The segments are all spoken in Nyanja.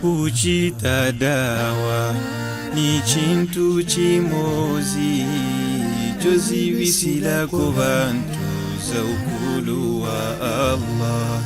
kuchita dawa ni chintu chimozi chozivisila ku bantu za ukulu wa Allah.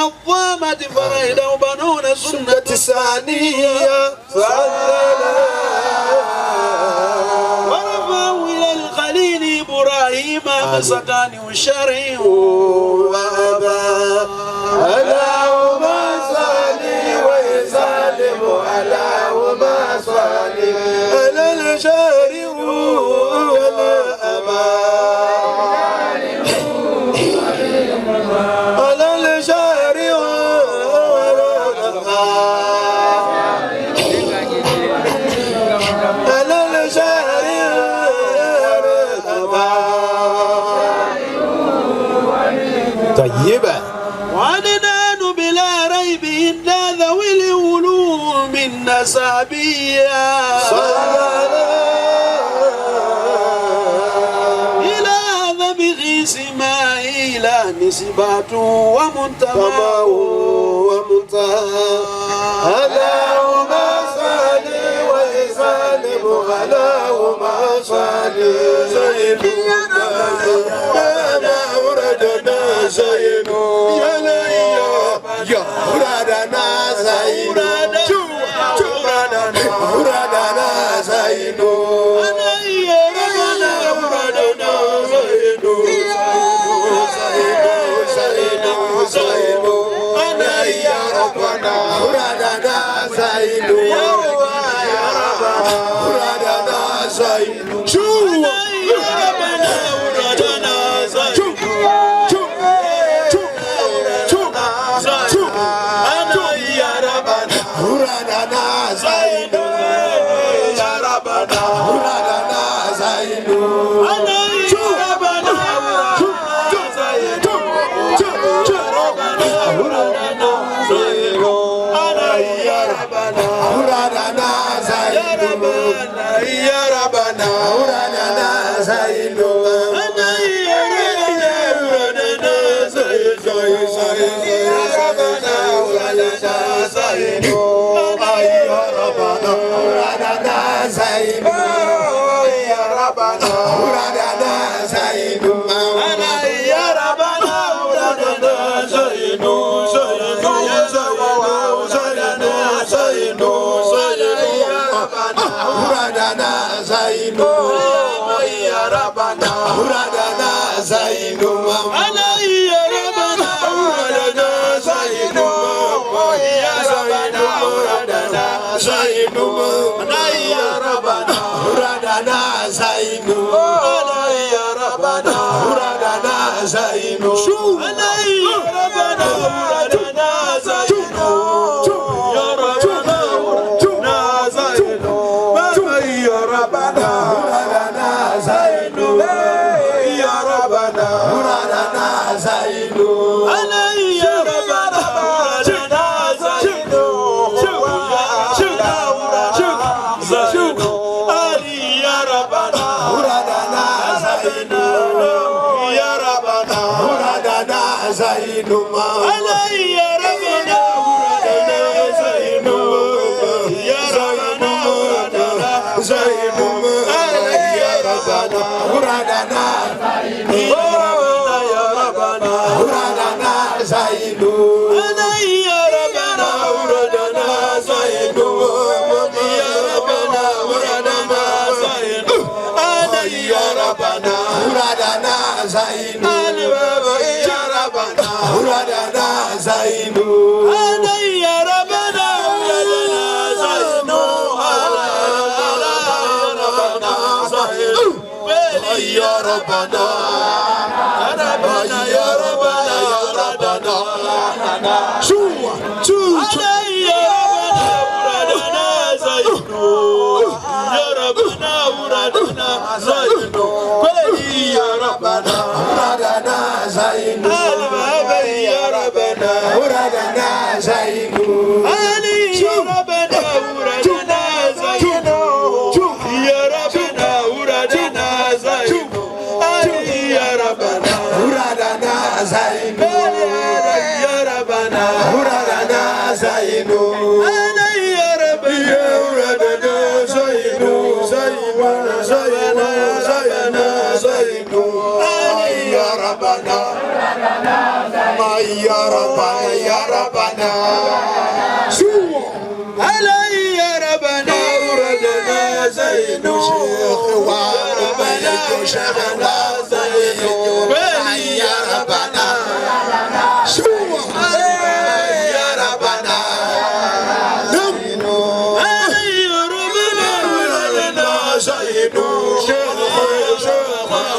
منظمة فريدة وبنون سنة ثانية ورفعوا إلى الخليل إبراهيم مسكان الشرع وأبا اللهم صل وسلم اللهم صل على الشرع والأبا طيبة وعنان بلا ريب إن ذوي العلوم النسابية إلى ذبغ إسماعيل نسبة ومنتهى اللهم صل وسلم اللهم صل Zainu ya ya uradana Zainu uradana Zainu uradana Zainu Zainu ya Rabbana uradana Zainu ya Rabbana uradana Zainu زين يا ربنا مرادنا يا ربنا مرادنا زين يا ربنا مرادنا زين يا ربنا مرادنا زين يا ربنا مرادنا زين يا ربنا مرادنا زين يا ربنا يا ربنا يا ربنا يا ربنا شو يا ربنا يا ربنا ورادنا زين يا ربنا ورادنا زين يا ربنا ورادنا زين يا ربنا ورادنا زين يا ربنا ورادنا زين يا ربنا ورادنا زين يا ربنا ورادنا زين يا ربنا ورادنا زين زين يا ربنا يا ربنا يا ربنا شو علي يا ربنا ورادنا زين شيخ وربنا شيخنا زين يا ربنا شو يا ربنا علي يا ربنا ورادنا زين شيخ يا ربنا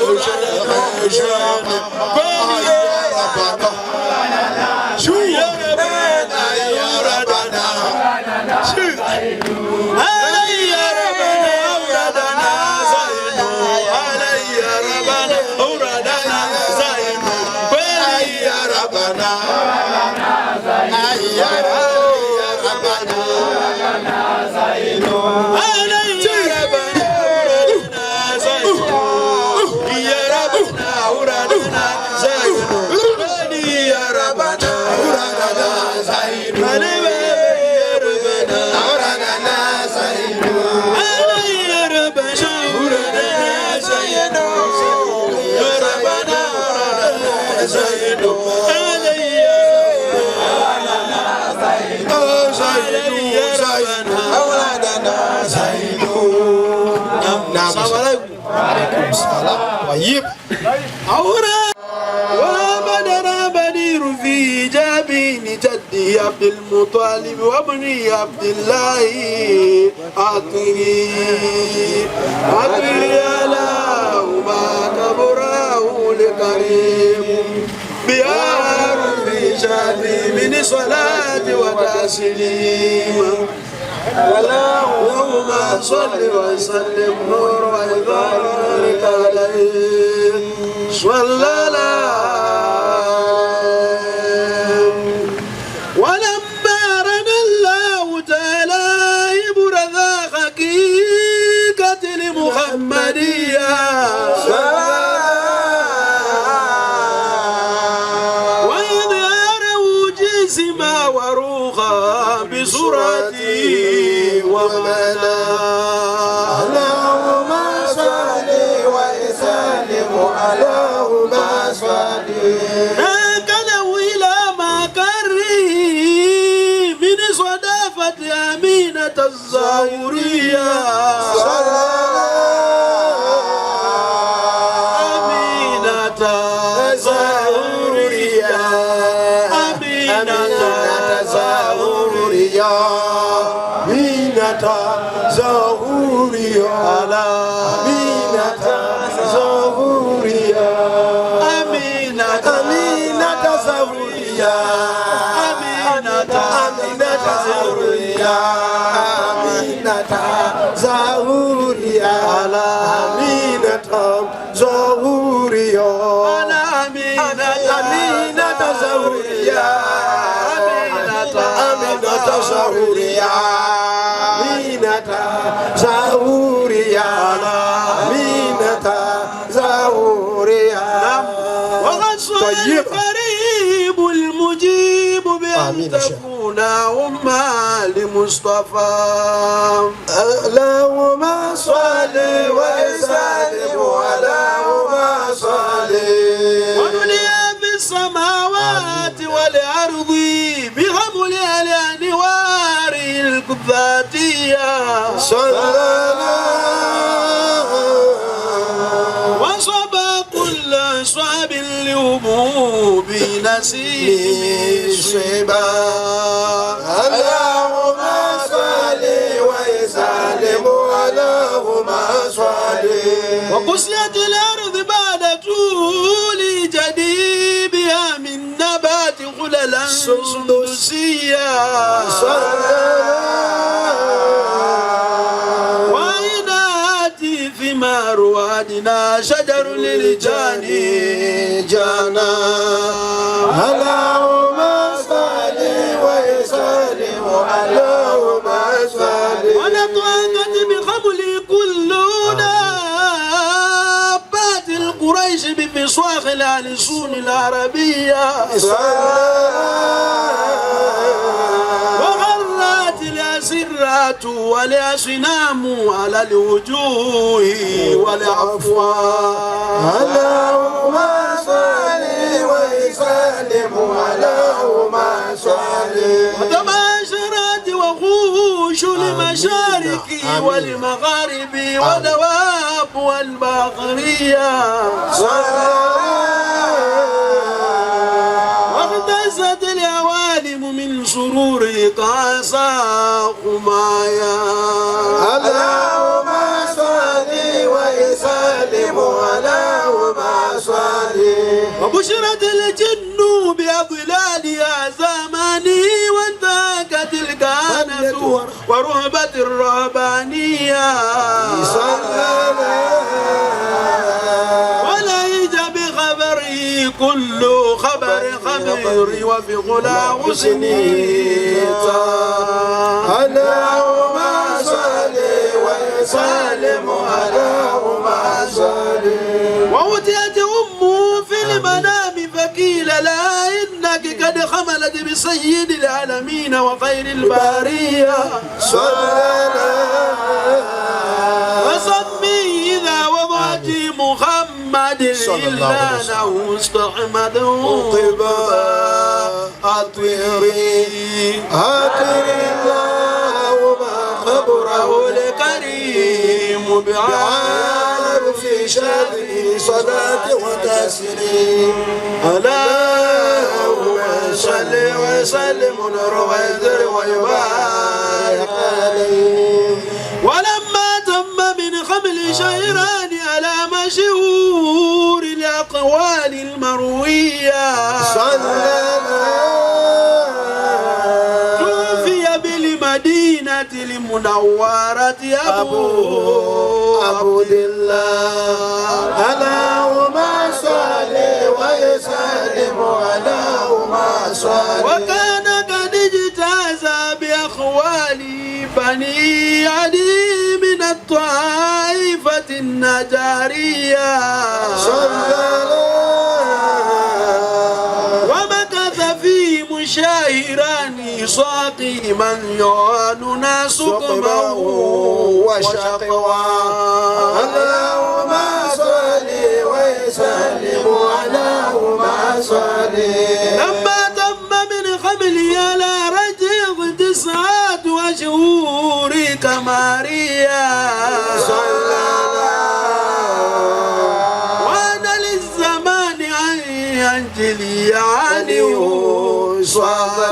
شو يا ربنا يا ربنا شو علي يا ربنا ورادنا زين علي يا ربنا ورادنا زين يا ربنا يا ربنا زين علي يا ربنا ورادنا زين يا ربنا ورادنا زين يا ربنا ورادنا زين يا ربنا ورادنا زين يا ربنا ورادنا زين يا ربنا ورادنا زين وعليكم السلام. طيب وبدر بدير في جبين جدي عبد المطلب وابني عبد الله عطري على ما كبره لكريم بيار في شادي من صلاة وتسليم اللهم صل وسلم نور وبارك عليه صلى الله ولما رنا الله تعالى يبرز حقيقة المحمدية ويظهر جسما وروحا بصورته ومنا اللهم صل وسلم اللهم صل هكذا إلى مكره من صدافة أمينة الزهورية أمينة الزهورية أمينة الزهورية أمينة زهورية أمينة زهورية أمينة زهورية أمينة زهورية أمينة زهورية أمينة زهورية أمينة زهورية أمينة زهورية أمينة زهورية أمينة زهورية وغص القريب المجيب بأن تكون اللهم لمصطفى. اللهم صل وسلم اللهم صل ونلي في السماوات والأرض بحمل الأنوار القدسية صلى وصب كل صعب اليوم بنسيم شبا. اللهم صل وسلم اللهم صل. وقسيت الأرض بعد طول جديبها من نبات خللا سندسية وعينات ثمار وادنا شجر للجان جانا. اللهم صل وسلم اللهم صل. ونطقت بخمل كل دابات القريش بفصاخ الألسن العربية وغرت الأسرات والأصنام على الوجوه والأفواه. اللهم صل وسلم اللهم صل. وتباشرت وخوش المشارق والمغارب والدواب والبحرية واغتزت العوالم من سرور قاسى خمايا. اللهم صل وسلم اللهم صل. وبشرت الجن بأضلالها زماني وانتهكت الكهنة ورهبة الرهبانية وليج بخبره كل خبر وفي غلا حسنيتا. اللهم صل وسلم اللهم صل. وأتيت أمه في المنام فقيل لها إنك قد حملت بسيد العالمين وخير البارية فسمي إذا وضعت محمد إلا أنه استحمد طبا أطيري اللهم خبره الكريم بعرف شذي صلاة وتسليم. اللهم صل وسلم ونور ويذر ويبارك عليه. ولما تم من حمل شهران على مشهور الأقوال المروية توفي بالمدينة المنورة أبو عبد الله. اللهم صل وسلم اللهم صل. وكان قد اجتاز بأخوال بني علي من الطائفة النجارية ومكث في مشاهران ساقي من يعننا سقمه وشقوى. اللهم صل وسلم اللهم صل. لما تم من حملي على رجل 9 أشهر كماريا وانا للزمان ان ينجلي عني صعدا.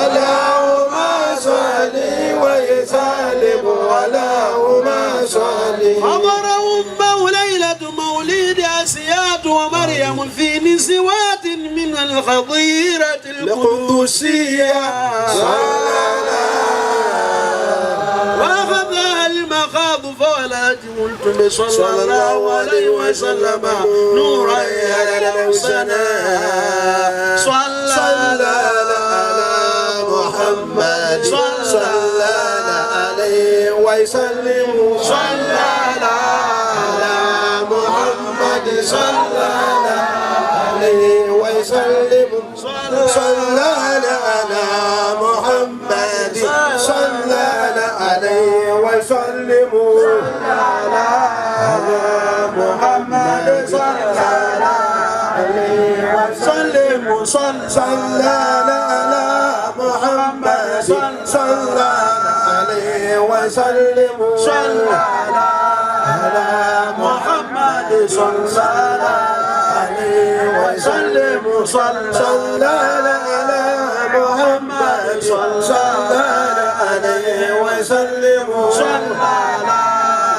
اللهم صل وسلم اللهم صل. حضر أمه ليلة مولد أسيات ومريم في نسوات من الخضيرة القدسية وأخذها المخاض فولت قلت صلى الله عليه وسلم نورا على السنة صلى على محمد صلى عليه وسلم صلى على محمد صلى عليه وسلم صلى على صلى على محمد صلى عليه وسلم صلى على محمد صلى عليه وسلم صلى على محمد صلى عليه وسلم صلى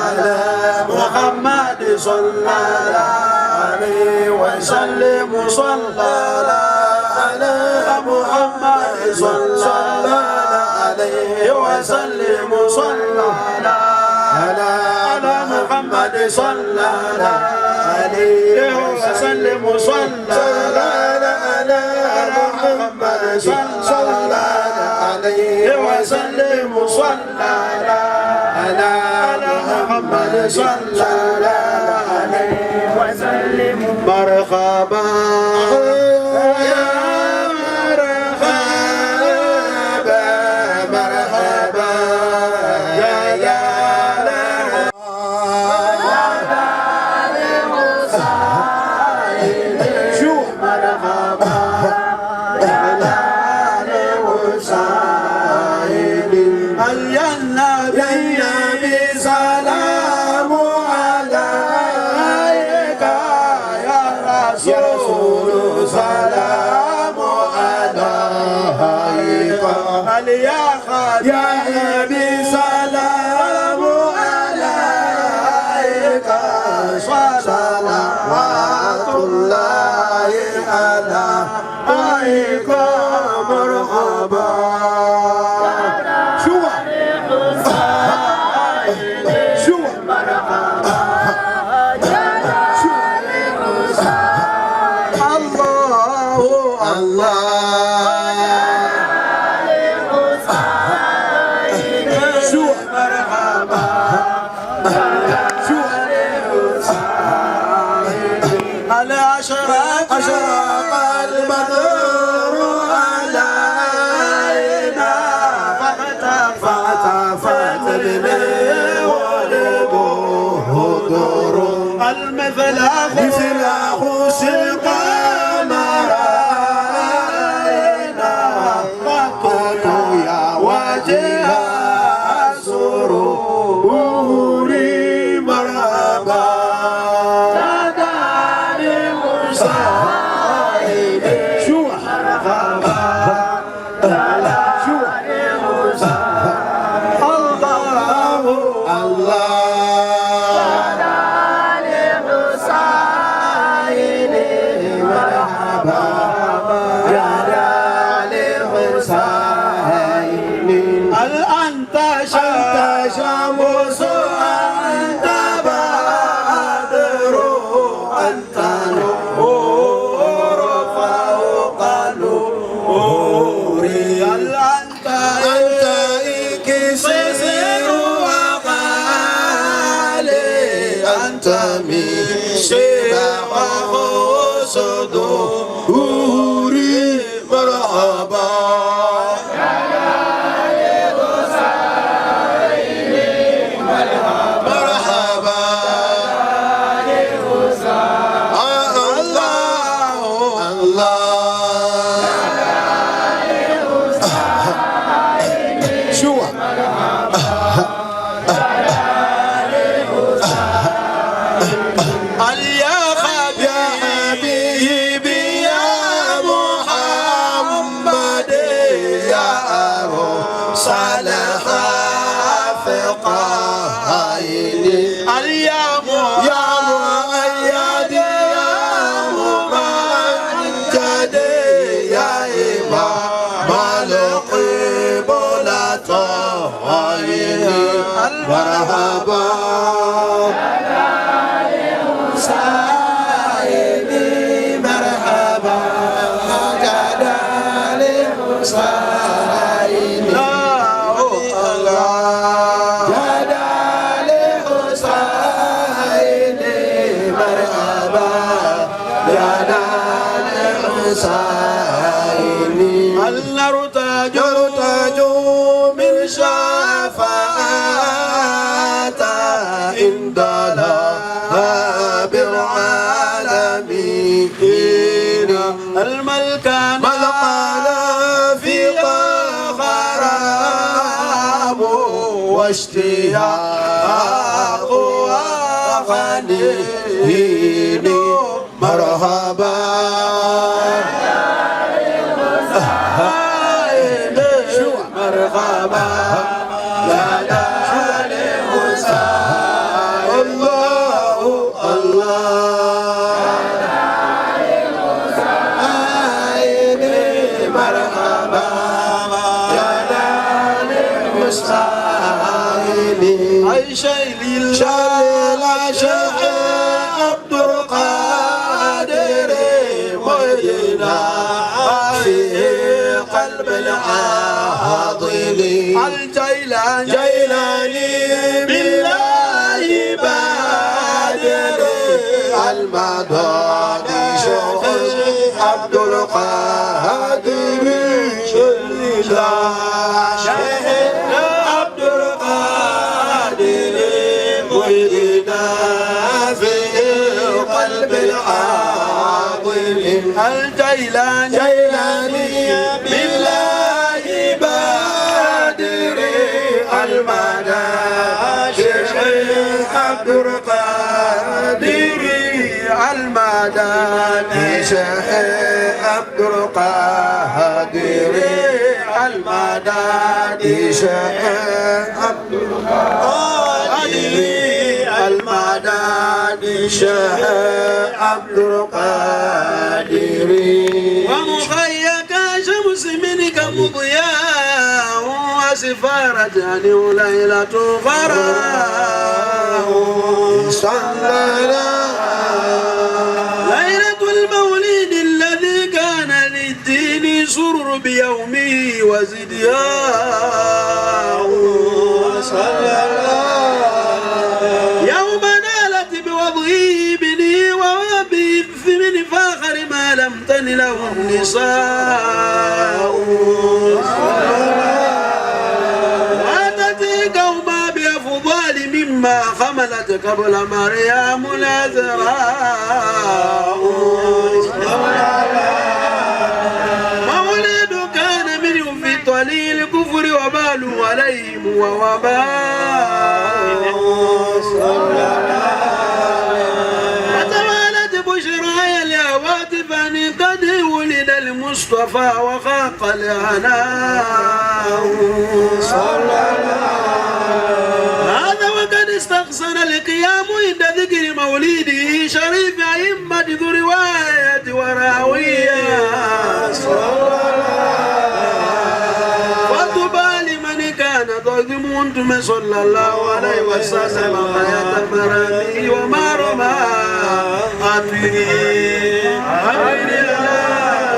على محمد صلى عليه وسلم صلى على محمد صلى عليه وسلم صلى على محمد صلى عليه وسلم صلى على محمد صلى عليه وسلم صلى على محمد صلى عليه وسلم مرحبا يا مرحبا مرحبا يا شوف مرحبا يا النبي سلام عليك يا رسول سلام عليك يا خالد يا نبي سلام عليك صلوات الله عليك مرحبا شو أشرق البدر علينا فاعتفت به والبدر المثل مثل خش القمر علينا قلت يا وجه السرور مرحبا أنت شمس أنت بدر أنت نور فوق نور أنت إكسير وغالي أنت مصباح صدوري مرحبا مرحبا سائلي مرحبا جلال حسين جلال حسين مرحبا جلال حسين هل نرتجو من شفاعة عندنا بالعالمين الملكان واشتياق وغنين مرحبا مرحبا يا دار المساء الله الله مرحبا يا دار المساء أي شيء شايل شيخ عبد القادر مهدنا في قلب العاضلين الجيلاني جيلاني بالله بادر المداني شيخ عبد القادر شيخ عبد القادر مهدنا في قلب العاضلين الجيلاني جيلاني بالله بادر المدى شيخ عبد القادر المدى شيخ عبد القادر المدى شيخ عبد القادر المدى شيخ عبد القادر ومخيك شمس منك مضياء وسفارة وليلة غراء ليلة المولد الذي كان للدين سرر بيومه وزدياء يوم نالت بوضعه بني وابي من فاخر ما لم تن له النساء واتت قوما بافضال مما حملت قبل مريم العذراء مولد كان منه في طليل الكفر وبال عليهم ووباء وتوالت بشرايا الهواتف أن قد ولد المصطفى وخاق العناء هذا وقد استخسر القيام عند ذكر مولده شريف أئمة ذو رواية وراوية فطبى لمن كان ضيم ثم صلى الله عليه وسلم حياة مرامي وما رمى آمين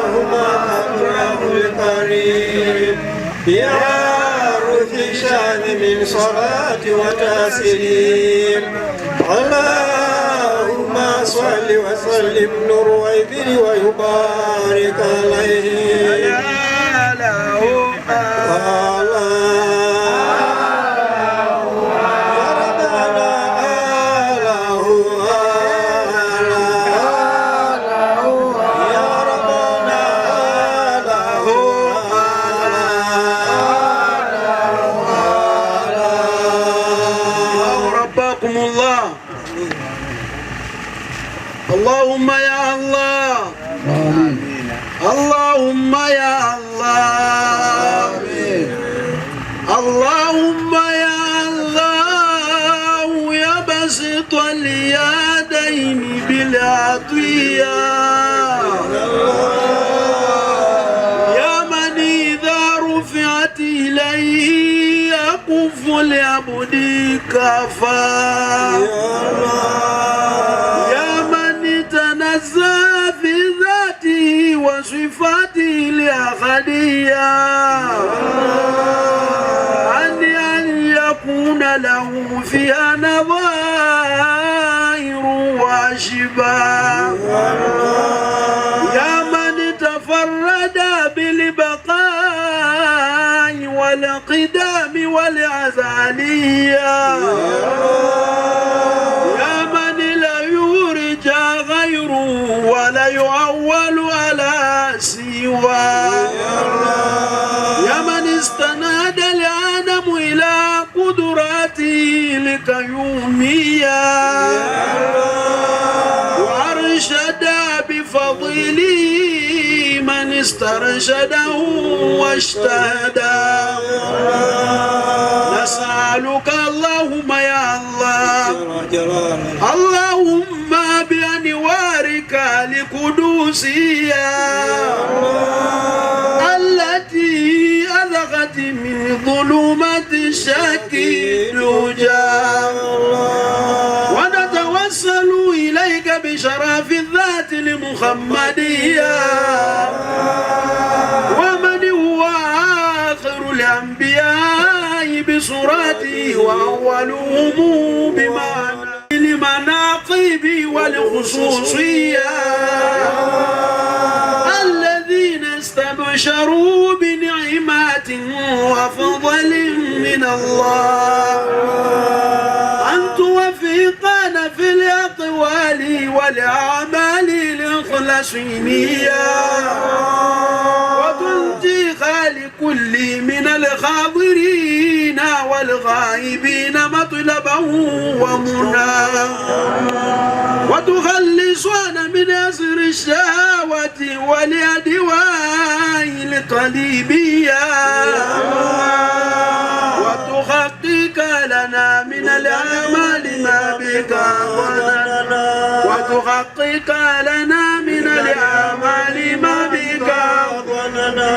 اللهم أكرم الكريم يا رث شان من صلاة وتسليم اللهم صل وسلم نور ويذر ويبارك عليه اللهم يا الله اللهم يا الله اللهم يا الله يا بسط اليدين بالعطية يا من إذا رفعت إليه يقف لعبدك كفى في ذاته وصفاته الأخدية أن يكون له فيها نظائر وأشباه يا من تفرد بالبقاء والقدام والأزلية ولا يعول على سواه يا من استناد العالم إلى قدرة القيومية وأرشد بفضله من استرشده واجتهد. نسألك اللهم يا الله اللهم بأنوارك القدوسية التي أذغت من ظلمات الشك الرجاء، ونتوسل إليك بشرف الذات المحمدية ومن هو آخر الأنبياء بصورته وأولهم بمعنى المناقب والخصوصية الذين استبشروا بنعمات وفضل من الله. أن توفقنا في الأقوال والأعمال الإخلاصية وتنجي لكل من الحاضرين والغائبين مطلبه ومناه، وتخلصنا من أسر الشهوة والأدواء القلبية، وتحقق لنا من الأعمال ما بك ظننا، وتحقق لنا من الأعمال ما بك ظننا،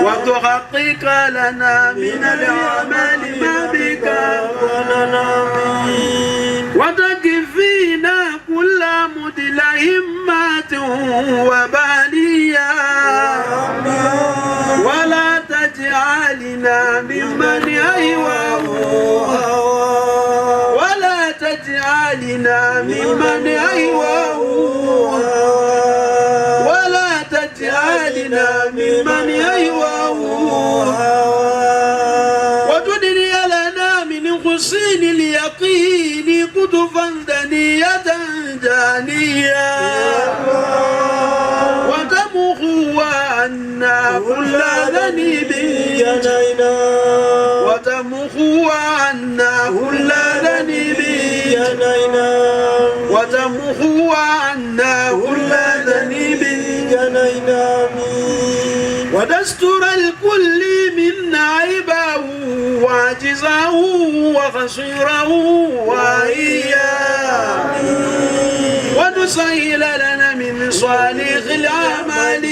وتحقق لنا من الأعمال ما بك ظننا، وتكفينا كل مدل همات وبالية، ولا تجعلنا ممن يهواه، ولا تجعلنا ممن يهواه، ولا تجعلنا ممن يهواه، وتدني لنا من حسين اليقين كتفا دنية جانية، وتمحو عنا كل ذنب جنينا، وتمحو عنا كل ذنب جنينا، وتمحو عنا كل ذنب جنينا، ودستر الكل منا عيبه وعجزه وخسره وإياه، ونسهل لنا من صالح الأعمال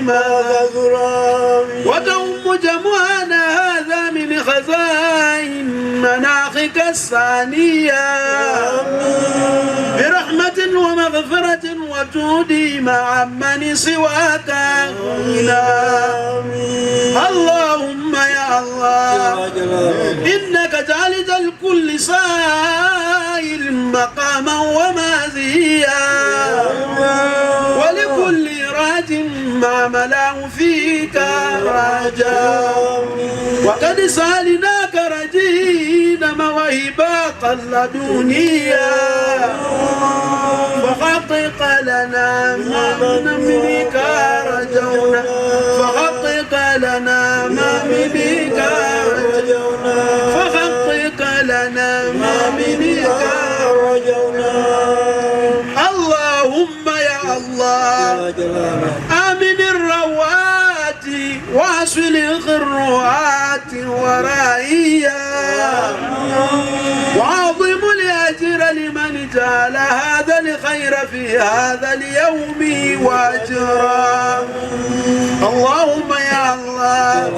ما ذكرا، وتؤم جمعنا هذا من خزائن مناخك الثانية برحمة ومغفرة وجودي مع من سواك هنا. اللهم يا الله إنك جعلت الكل سائل مقاما ومازيا، ولكل راج ما ملاه فيك رجاء، وقد سألناك رجينا مواهبا قل دنيا، فحقق لنا ما منك رجونا، فحقق لنا ما منك رجونا، فحقق لنا ما منك رجونا. اللهم يا الله آمن الروات واصل الخروات ورائيا، وعظم الأجر لمن جعل هذا الخير في هذا اليوم واجرا. اللهم يا الله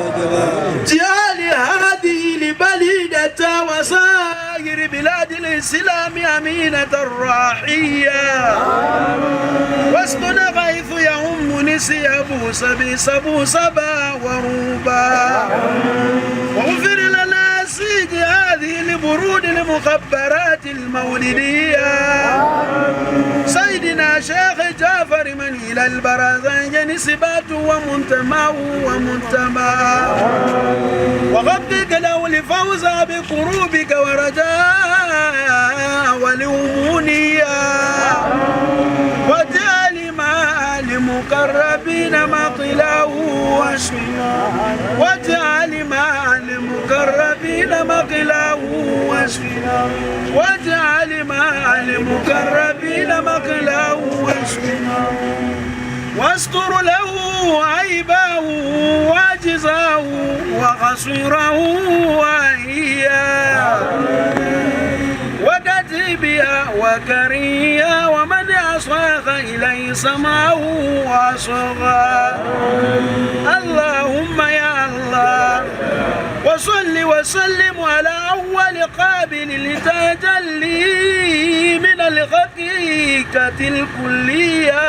جعل هذه البلدة وسائر بلاد الإسلام أمينة راحية، واسقنا غيث يوم نسي أبو سبي سبو سبا وروبا، واغفر لنا سيج هذه البرود المخبرات المولدية سيدنا شيخ جعفر من إلى البرازنج نسباته ومنتماه ومنتماه، وغبك له الفوز بقروبك ورجاء والأمونية، وجعل مع المقربين مطلعه وشفيعه، وجعل مع المقربين المقربين مقله واسقنا واجعل مع المقربين مقله واسقنا واستر له عيبه وعجزه وقصره وإياه وكتبها وكريا ومن أصاغ إليه سمعه وأصغى. اللهم يا الله وصل وسلم على أول قابل لتجلي من الحقيقة الكلية.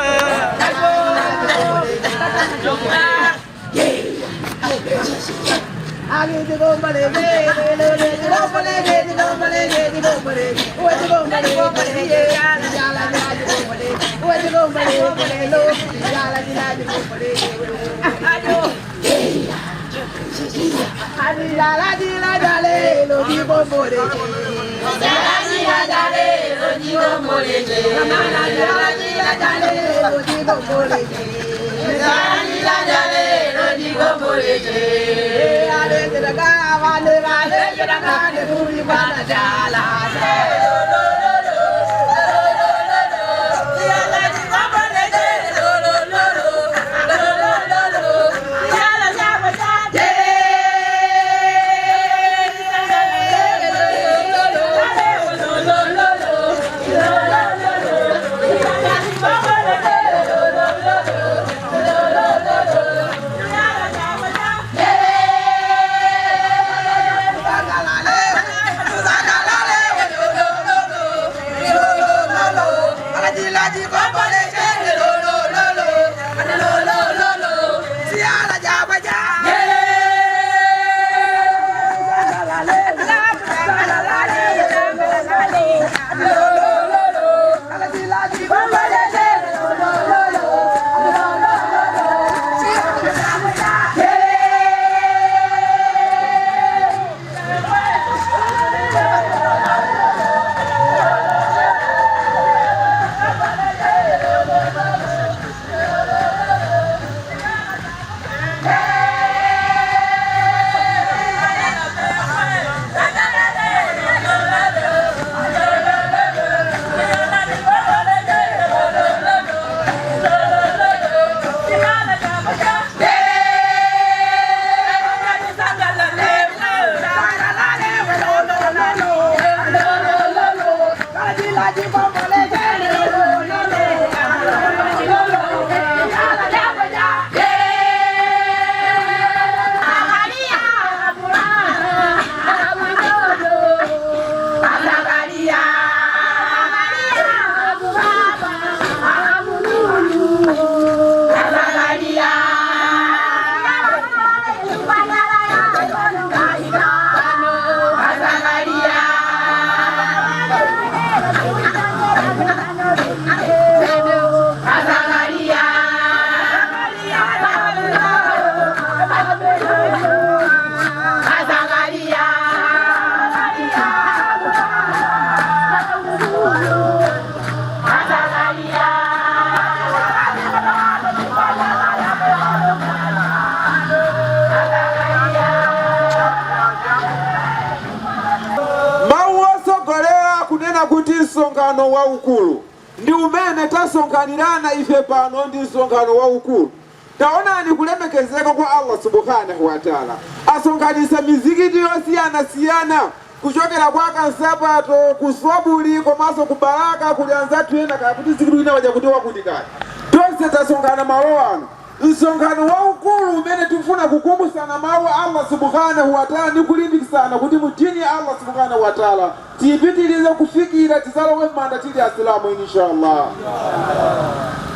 Nsongano wa ukulu ndi umene tasonkanirana ife pano ndi nsongano wa ukulu. Taonani kulemekezeka kwa Allah subhanahu wa ta'ala asonkanisa mizikiti yosiyana kuchokera kwa Kansapato kuswabuli komanso kubalaka kulianza tuyena kaya kuti zikiti ina waja kuti wakutikani tonse tasongana malo ano. Nsongano wa ukulu umene tifuna kukumbusana mawu Allah subhanahu wa ta'ala ndi kulimbikisana kuti mutini Allah subhanahu wa ta'ala tipitirize kufikira tizalowe manda tili asilamu inshallah.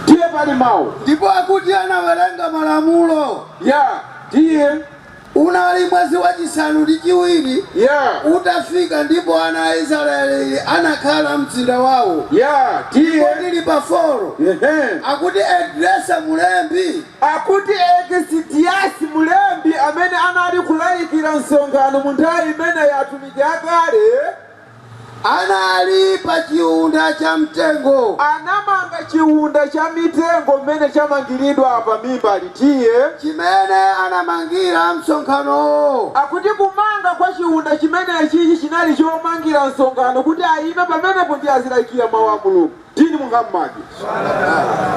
Tiye pali mawu ndipo akuti anawerenga malamulo tiye unali mwezi wa chisanu ndi chiwiri utafika ndipo ana a Israeli anakhala mzinda wawo tiye ndili paforo akuti Edresa mulembi akuti Ekisitiasi mulembi amene anali kulalikira nsongano mu nthawi imene yatumiki akale analipa chiunda cha mtengo, anamanga chiunda cha mitengo mmene chamangiridwa apa mimbali tiye chimene anamangira msonkhano. akuti kumanga kwa chiunda chimene chichi chinali chomangira msonkhano kuti ayime pamenepo ndi azilalikira mawu a Mulungu dini Muhammadi.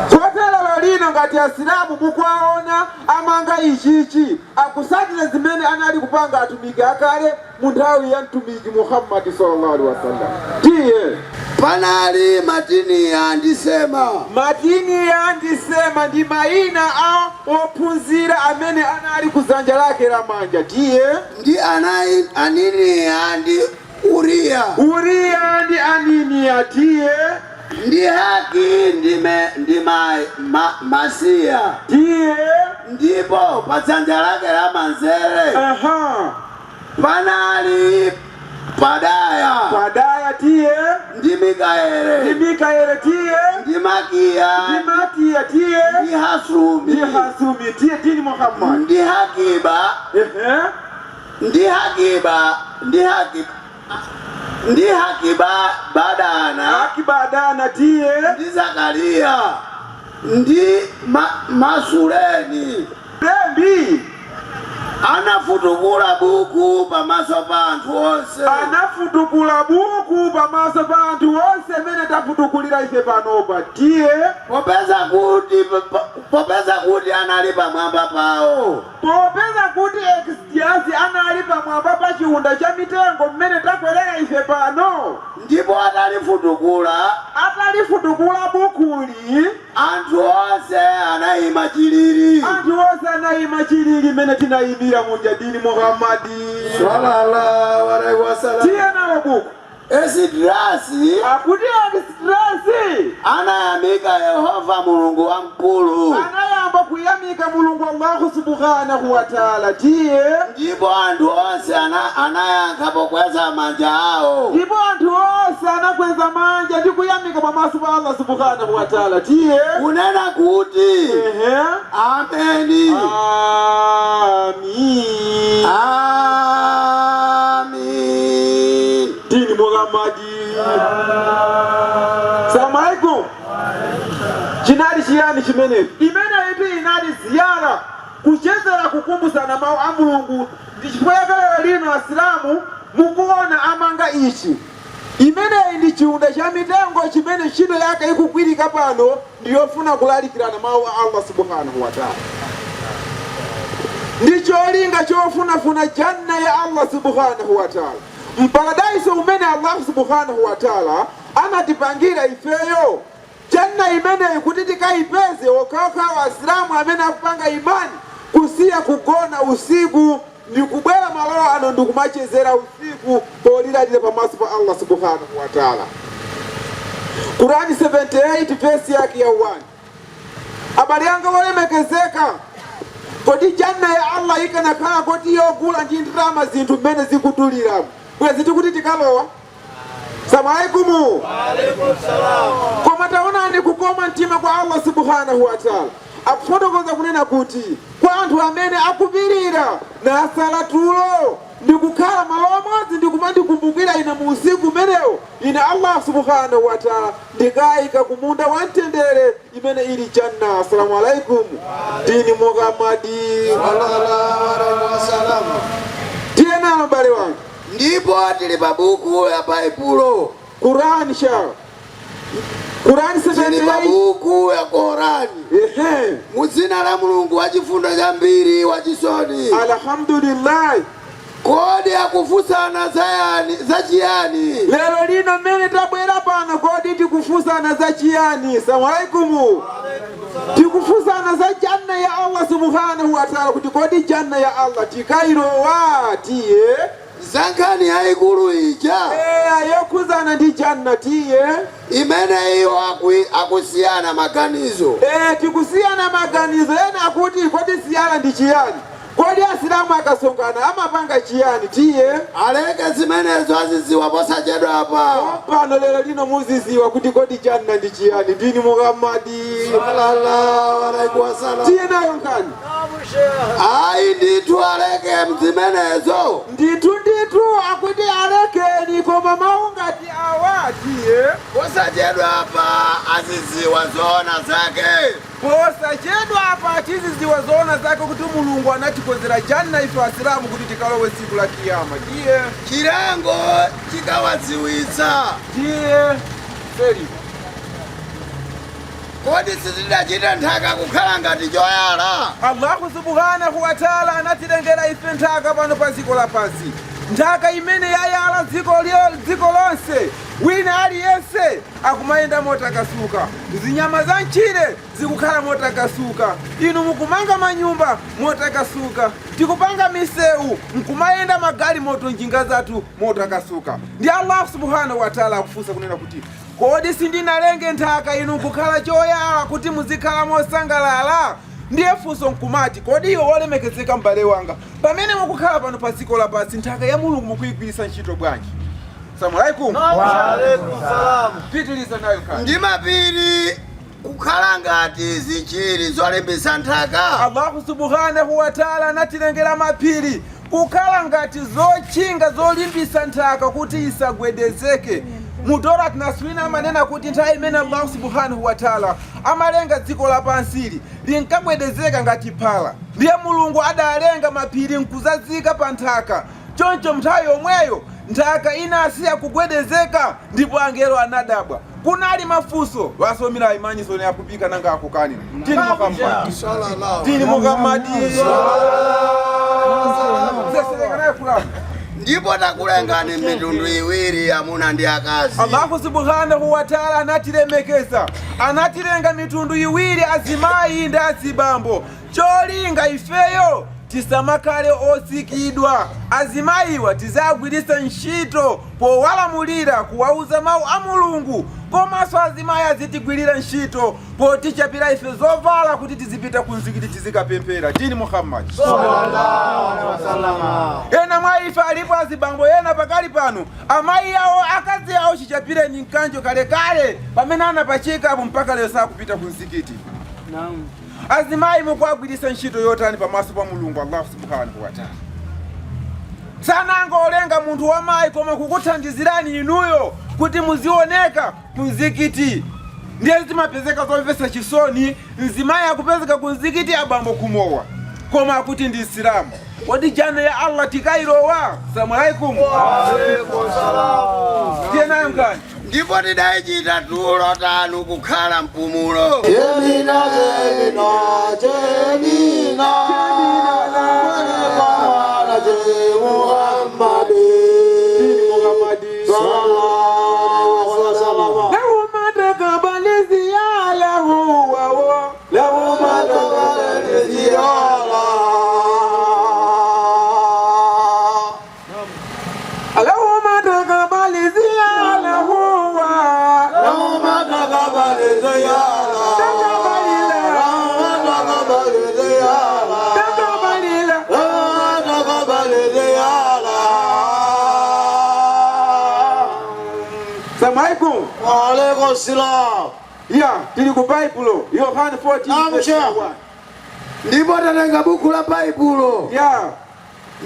Kotero lino ngati asilamu mukwaona amanga ichichi akusatira zimene anali kupanga atumiki akale mu nthawi ya mtumiki Muhammadi sallallahu alaihi wasallam. Tiye panali matini yandisema, matini yandisema ndi mayina a ophunzira amene anali kuzanja lake la manja. Tiye ndi anini yandi Uriya, Uriya ndi anini ya. Tiye ndi Haki ndi Masiya. Tiye ndipo padzanja lake la manzere panali Padaya. Tiye ndi Mikaeli. Tiye ndi Makiya. Tiye ndi Hasumi. Tiye dini Muhammad. ndi Hakiba Badana. Tiye ndi Zakariya. ndi Masuleni. Lembi anafutukula buku pamaso pa anthu onse. Anafutukula buku pamaso pa anthu onse mene tafutukulira ife panopa. Tiye popeza kuti anali pamwamba pawo. popeza kuti ekstiasi anali pamwamba pa chiunda cha mitengo mmene takwerera ife pano. ndipo atalifutukula bukuli anthu onse anayima chilili. mene tinayimira munja dini Muhammadi sallallahu alaihi wasallam. tiye nawo buku Esidrasi akuti Esidrasi anayamika Yehova Mulungu wamkulu. anayamba kuyamika Mulungu Allahu subhanahu wa ta'ala. Tiye ndipo anthu onse anayankha pokweza manja awo. ndipo anthu onse anakweza manja ndi kuyamika pamaso pa Allah subhanahu wa ta'ala. Tiye kunena kuti ameni. Amin. Dini Muhammadi. Salamu alaikum. Chinali chiyani chimene imene itu inali ziyara kuchezera kukumbusana mawu a Mulungu. Ndichifukwa lino asilamu mukuona amanga ichi imene ndi chiunda cha mitengo chimene ntchito yake ikugwirika pano ndiyofuna kulalikirana mawu a Allah subhanahu wa ta'ala. Ndicho linga chofunafuna janna ya Allah subhanahu wa ta'ala. Mparadaiso umene Allah subhanahu wa ta'ala anatipangira ifeyo janna imene kuti tikaipeze okauka wasilamu amene akupanga imani kusiya kugona usiku ndi kubwera malo ano ndi kumachezera usiku polilalire pamaso pa Allah subhanahu wa ta'ala. Qur'ani 78 verse yake ya 1. Abali yanga wolemekezeka kodi janna ya Allah ikanakhala koti yogula ndi ndalama zinthu mmene zikutulira bwezi tikuti tikalowa. Salamu alaikum. Wa alaikum salam. Koma taonani kukoma mtima kwa Allah subhanahu wa ta'ala akufotokoza kunena kuti kwa anthu amene akupirira na salatulo ndi kukhala malo amodzi ndi kumandikumbukira ine mu usiku umenewo ine Allah subhanahu wa ta'ala ndikayika kumunda wa mtendere imene ili janna. Assalamu alaikum. Dini Muhammadi sallallahu alaihi wasallam. tiye nawo mbale wangu. ndipo tili pa buku ya Baibulo. Qur'ani tili pa buku ya Qur'ani. Muzina la Mulungu wachifundo chambiri wachisoni. Alhamdulillah. Kodi akufusana za chiyani. Lero lino mmene tabwera pano kodi tikufusana za chiyani. Assalamu alaikum. Tikufusana za janna ya Allah subhanahu wa ta'ala kuti kodi janna ya Allah tikairowa tiye zankani haikulu ija yokuzana ndi janna tiye imene iyo akusiyana maganizo. Tikusiyana maganizo ena akuti kodi siyana ndi chiyani kodi asilamu akasongana amapanga chiyani tiye aleke zimenezo aziziwa posachedwa apa pano lero lino muziziwa kuti kodi janna ndi chiyani dini Muhammadi sallallahu alaihi wasallam tiye nayo nkani ayi ndithu aleke mzimenezo ndithu akuti alekeni koma maungati awa tiye posachedwa apa aziziwa zoona zake posachedwa apa tiziziwa zoona zake kuti Mulungu anatikonzera janna ife asilamu kuti tikalowe tsiku la kiyama tiye chilango chikawadziwitsa tiye seri kodi sizidachita nthaka kukhala ngati choyala Allahu subhanahu wa ta'ala anatilengera ife nthaka pano pa dziko lapansi nthaka imene yayala dziko lonse wina aliyense akumayenda motakasuka zinyama za mchire zikukhala motakasuka inu mukumanga manyumba motakasuka tikupanga misewu mkumayenda magali moto njinga zathu motakasuka ndi Allah subhanahu wa ta'ala akufunsa kunena kuti kodi sindinalenge nthaka inu kukhala choyala kuti muzikhala mosangalala ndiye funso nkumati kodi iwo wolemekezeka m'bale wanga pamene mukukhala pano pa dziko lapansi nthaka ya Mulungu mukuyigwiritsa ntchito bwanji? Assalamu alaikum. Wa alaikum salam. Pitiliza nayo kani ndi mapiri kukhala ngati zichiri zolimbitsa nthaka Allahu subhanahu wa ta'ala anatilengera mapiri kukhala ngati zochinga zolimbitsa nthaka kuti isagwedezeke Mudora tunaswina manena kuti nthawi imene Allah subhanahu wa ta'ala amalenga dziko lapansili linkagwedezeka ngati phala ndiye Mulungu adalenga mapiri nkuzazika pa nthaka choncho nthawi yomweyo nthaka inasiya kugwedezeka ndipo angelo anadabwa kunali mafunso wasomera imani zone yakupika nanga akukani tini Muhammad sallallahu tini Muhammad ndipo takulengani mitundu iwiri amuna ndi akazi Allahu subhanahu wa ta'ala anatilemekeza anatilenga mitundu iwiri azimayi ndi azibambo cholinga ifeyo tisamakale osikidwa azimayiwa tizagwiritsa ntchito powalamulira kuwauza mawu a Mulungu komanso azimayi azitigwirira ntchito potichapira ife zovala kuti tizipita ku mzikiti tizikapemphera tini Muhammad sallallahu alaihi wasallam ena mwa ife alipo azibambo ena pakali pano amayi yawo akazi yawo chichapireni mkanjo kalekale pamene anapachika apo mpaka lero sakupita ku mzikiti naam azimayi mukwagwiritsa ntchito yotani pamaso pa Mulungu Allah subhanahu wa ta'ala sananga olenga munthu wamayi koma kukuthandizirani inuyo kuti muzioneka ku mzikiti ndiye zimapezeka zomvetsa chisoni mzimayi akupezeka ku mzikiti abambo kumowa koma akuti ndi Islamu kodi janna ya Allah tikailowa? Assalamu alaikum. Wa alaikum salam. Tiye nayo nkani ndipo tidaichita tulo tanu kukhala mpumulo Jemina Muhammad sallallahu alaihi wasallam lahu ma taqabbal ziyalahu wa lahu ma taqabbal ziyara lahu ma taqabbal ziyalahu wa lahu ma taqabbal ziyara Assalamualaikum. Waalaikumsalam. Ya, tili ku Bible Yohana 14:1. ndipo tatenga buku la Baibulo Ya,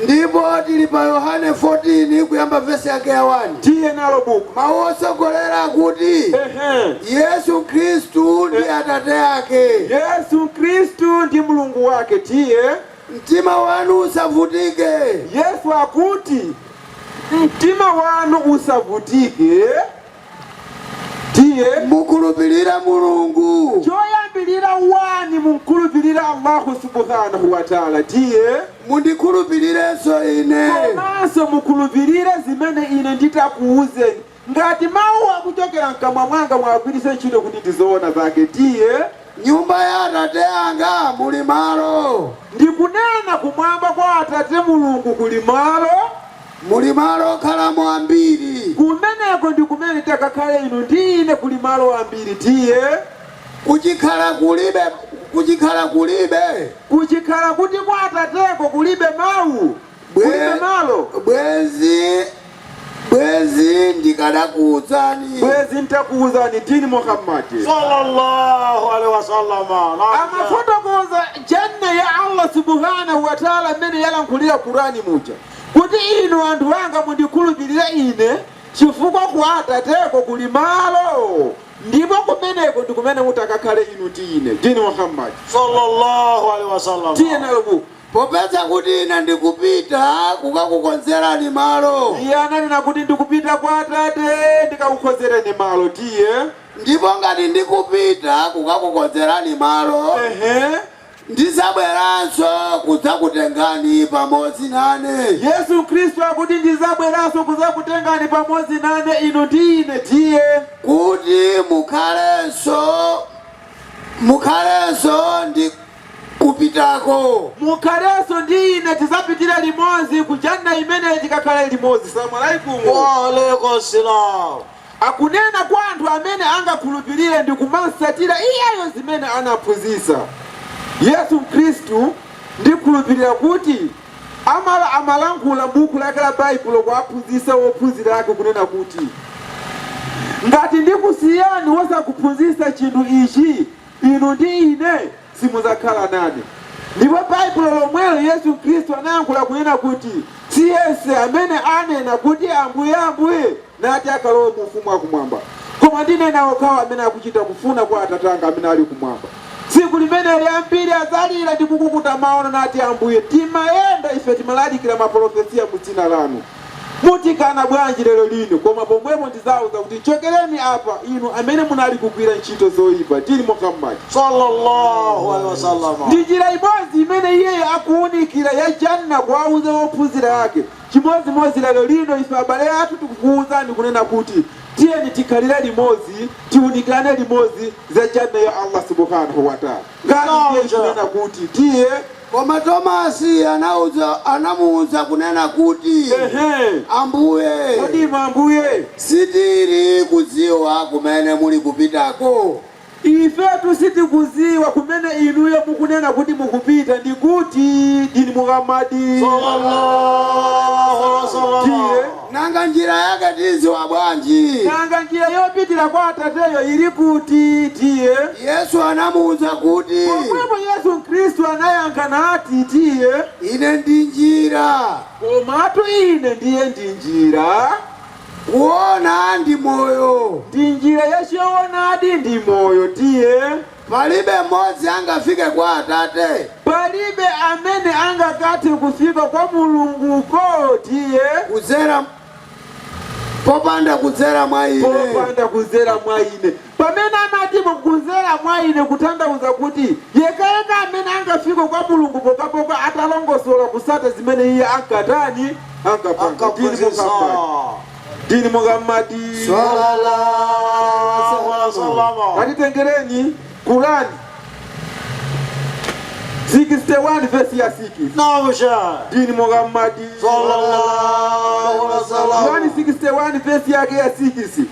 ndipo tili pa Yohane 14 kuyamba vesi yake ya 1 tiye nalo buku mawu osogolera kuti Yesu Kristu ndi atate yake Yesu Kristu ndi Mulungu wake tiye mtima wanu usavutike Yesu akuti mtima wanu usavutike tiye mukulupirira Mulungu choyambilira wani munkulupirira Allahu subhanahu wa ta'ala tiye mundikhulupirirenso ine komanso mukulupirire zimene ine nditakuuzeni ngati mawu akuchokera mkamwa mwanga mwagwiritse ntchito kuti tizoona zake tiye nyumba ya atate anga muli malo ndikunena kumwamba kwa atate Mulungu kuli malo muli malo okhalamo ambiri kumeneko ndi kumene takakhale inu ndi ine kuli malo ambiri tiye kuchikhala kulibe kuchikhala kulibe, kuchikhala kuti kwa Atateko kulibe mawu, kulibe malo. Bwezi ndikadakuwuzani, bwezi ntakuwuzani dini Muhammad sallallahu alaihi wasallam amafotokoza janna ya Allah subhanahu wa ta'ala mmene yalankhulira Qur'ani muja kuti inu anthu anga mundikhulupirire ine chifukwa kwa Atateko kuli malo, ndipo kumeneko ndi kumene mutakakhale inu tine dini Muhammad sallallahu alaihi wasallam. tiye nalobu popeza kuti ine ndikupita kukakukonzerani malo. iye ananena kuti ndikupita kwa Atate ndikakukonzereni malo. tiye ndipo ngati ndikupita kukakukonzerani malo, ndizabweranso kudzakutengani pamodzi nane. Yesu Kristu akuti ndizabweranso kudzakutengani pamodzi nane inu ndi ine. tiye kuti mukhalenso ndi kupitako, mukhalenso ndi ine tizapitira limodzi kujanna imene tikakhale limodzi. Salamu alaikum. Wa alaikum salam. akunena kwa anthu amene angakhulupirire ndi kumatsatira iyeyo zimene anaphunzitsa Yesu Kristu. ndikhulupirira kuti amalankhula m'buku lake la Baibulo kwa aphunzitsa ophunzira ake kunena kuti ngati ndikusiyani wosakuphunzitsa chinthu ichi, inu ndi ine simudzakhala nane. ndipo Baibulo lomwelo Yesu Kristu anayankhula kunena kuti si yense amene anena kuti Ambuye Ambuye nati akalowe mu ufumu wakumwamba, koma ndinena okhawo amene akuchita kufuna kwa Atate anga amene ali kumwamba. tsiku limeneli ambiri adzalira ndi kukukuta maono nati Ambuye timayenda ife timalalikira maprofesiya mu dzina lanu, mutikana bwanji lero lino? koma pomwepo ndizawuza kuti chokereni apa inu amene munali kugwira ntchito zoyipa. tili Muhammad sallallahu alaihi wasallam. ndi njira imodzi imene iye akuwunikira ya janna kuwauza ophunzira ake. chimodzimodzi lero lino ife abale athu tikukuwuzani kunena kuti tiyeni tikhalire limodzi, tiwunikirane limodzi za janna ya Allah subhanahu wa ta'ala. ngati kunena kuti tiye. koma Tomasi anamuwuza kunena kuti Ambuye, kodi Ambuye sitiri kudziwa kumene muli kupitako. ifetu sitikudziwa kumene inuyo mukunena kuti mukupita ndi kuti dini Muhammadi sallallahu alaihi wasallam. nanga njira yake tidziwa bwanji? nanga njira yopitira kwa Atateyo ili kuti? tiye Yesu anamuwuza kuti pomwepo Yesu Kristu anayankha nati tiye ine ndi njira, komatu ine ndiye ndi njira, kuona ndi moyo, ndi njira yachoonadi ndi moyo. tiye palibe mmodzi angafike kwa Atate, palibe amene angakathe kufika kwa Mulunguko tiye popanda kudzera mwa ine. popanda kudzera mwa ine. pamene amati kudzera mwa ine kutanthauza kuti yekayeka amene angafika kwa Mulungu pokapoka atalongosola kusata zimene iye ankatani ankapanga. dini Muhammadi sallallahu alaihi wasallam. atitengereni Qur'ani 61 verse ya 6. Naam Sheikh. dini Muhammadi sallallahu alaihi wasallam. Qur'ani 61 verse yake ya 6.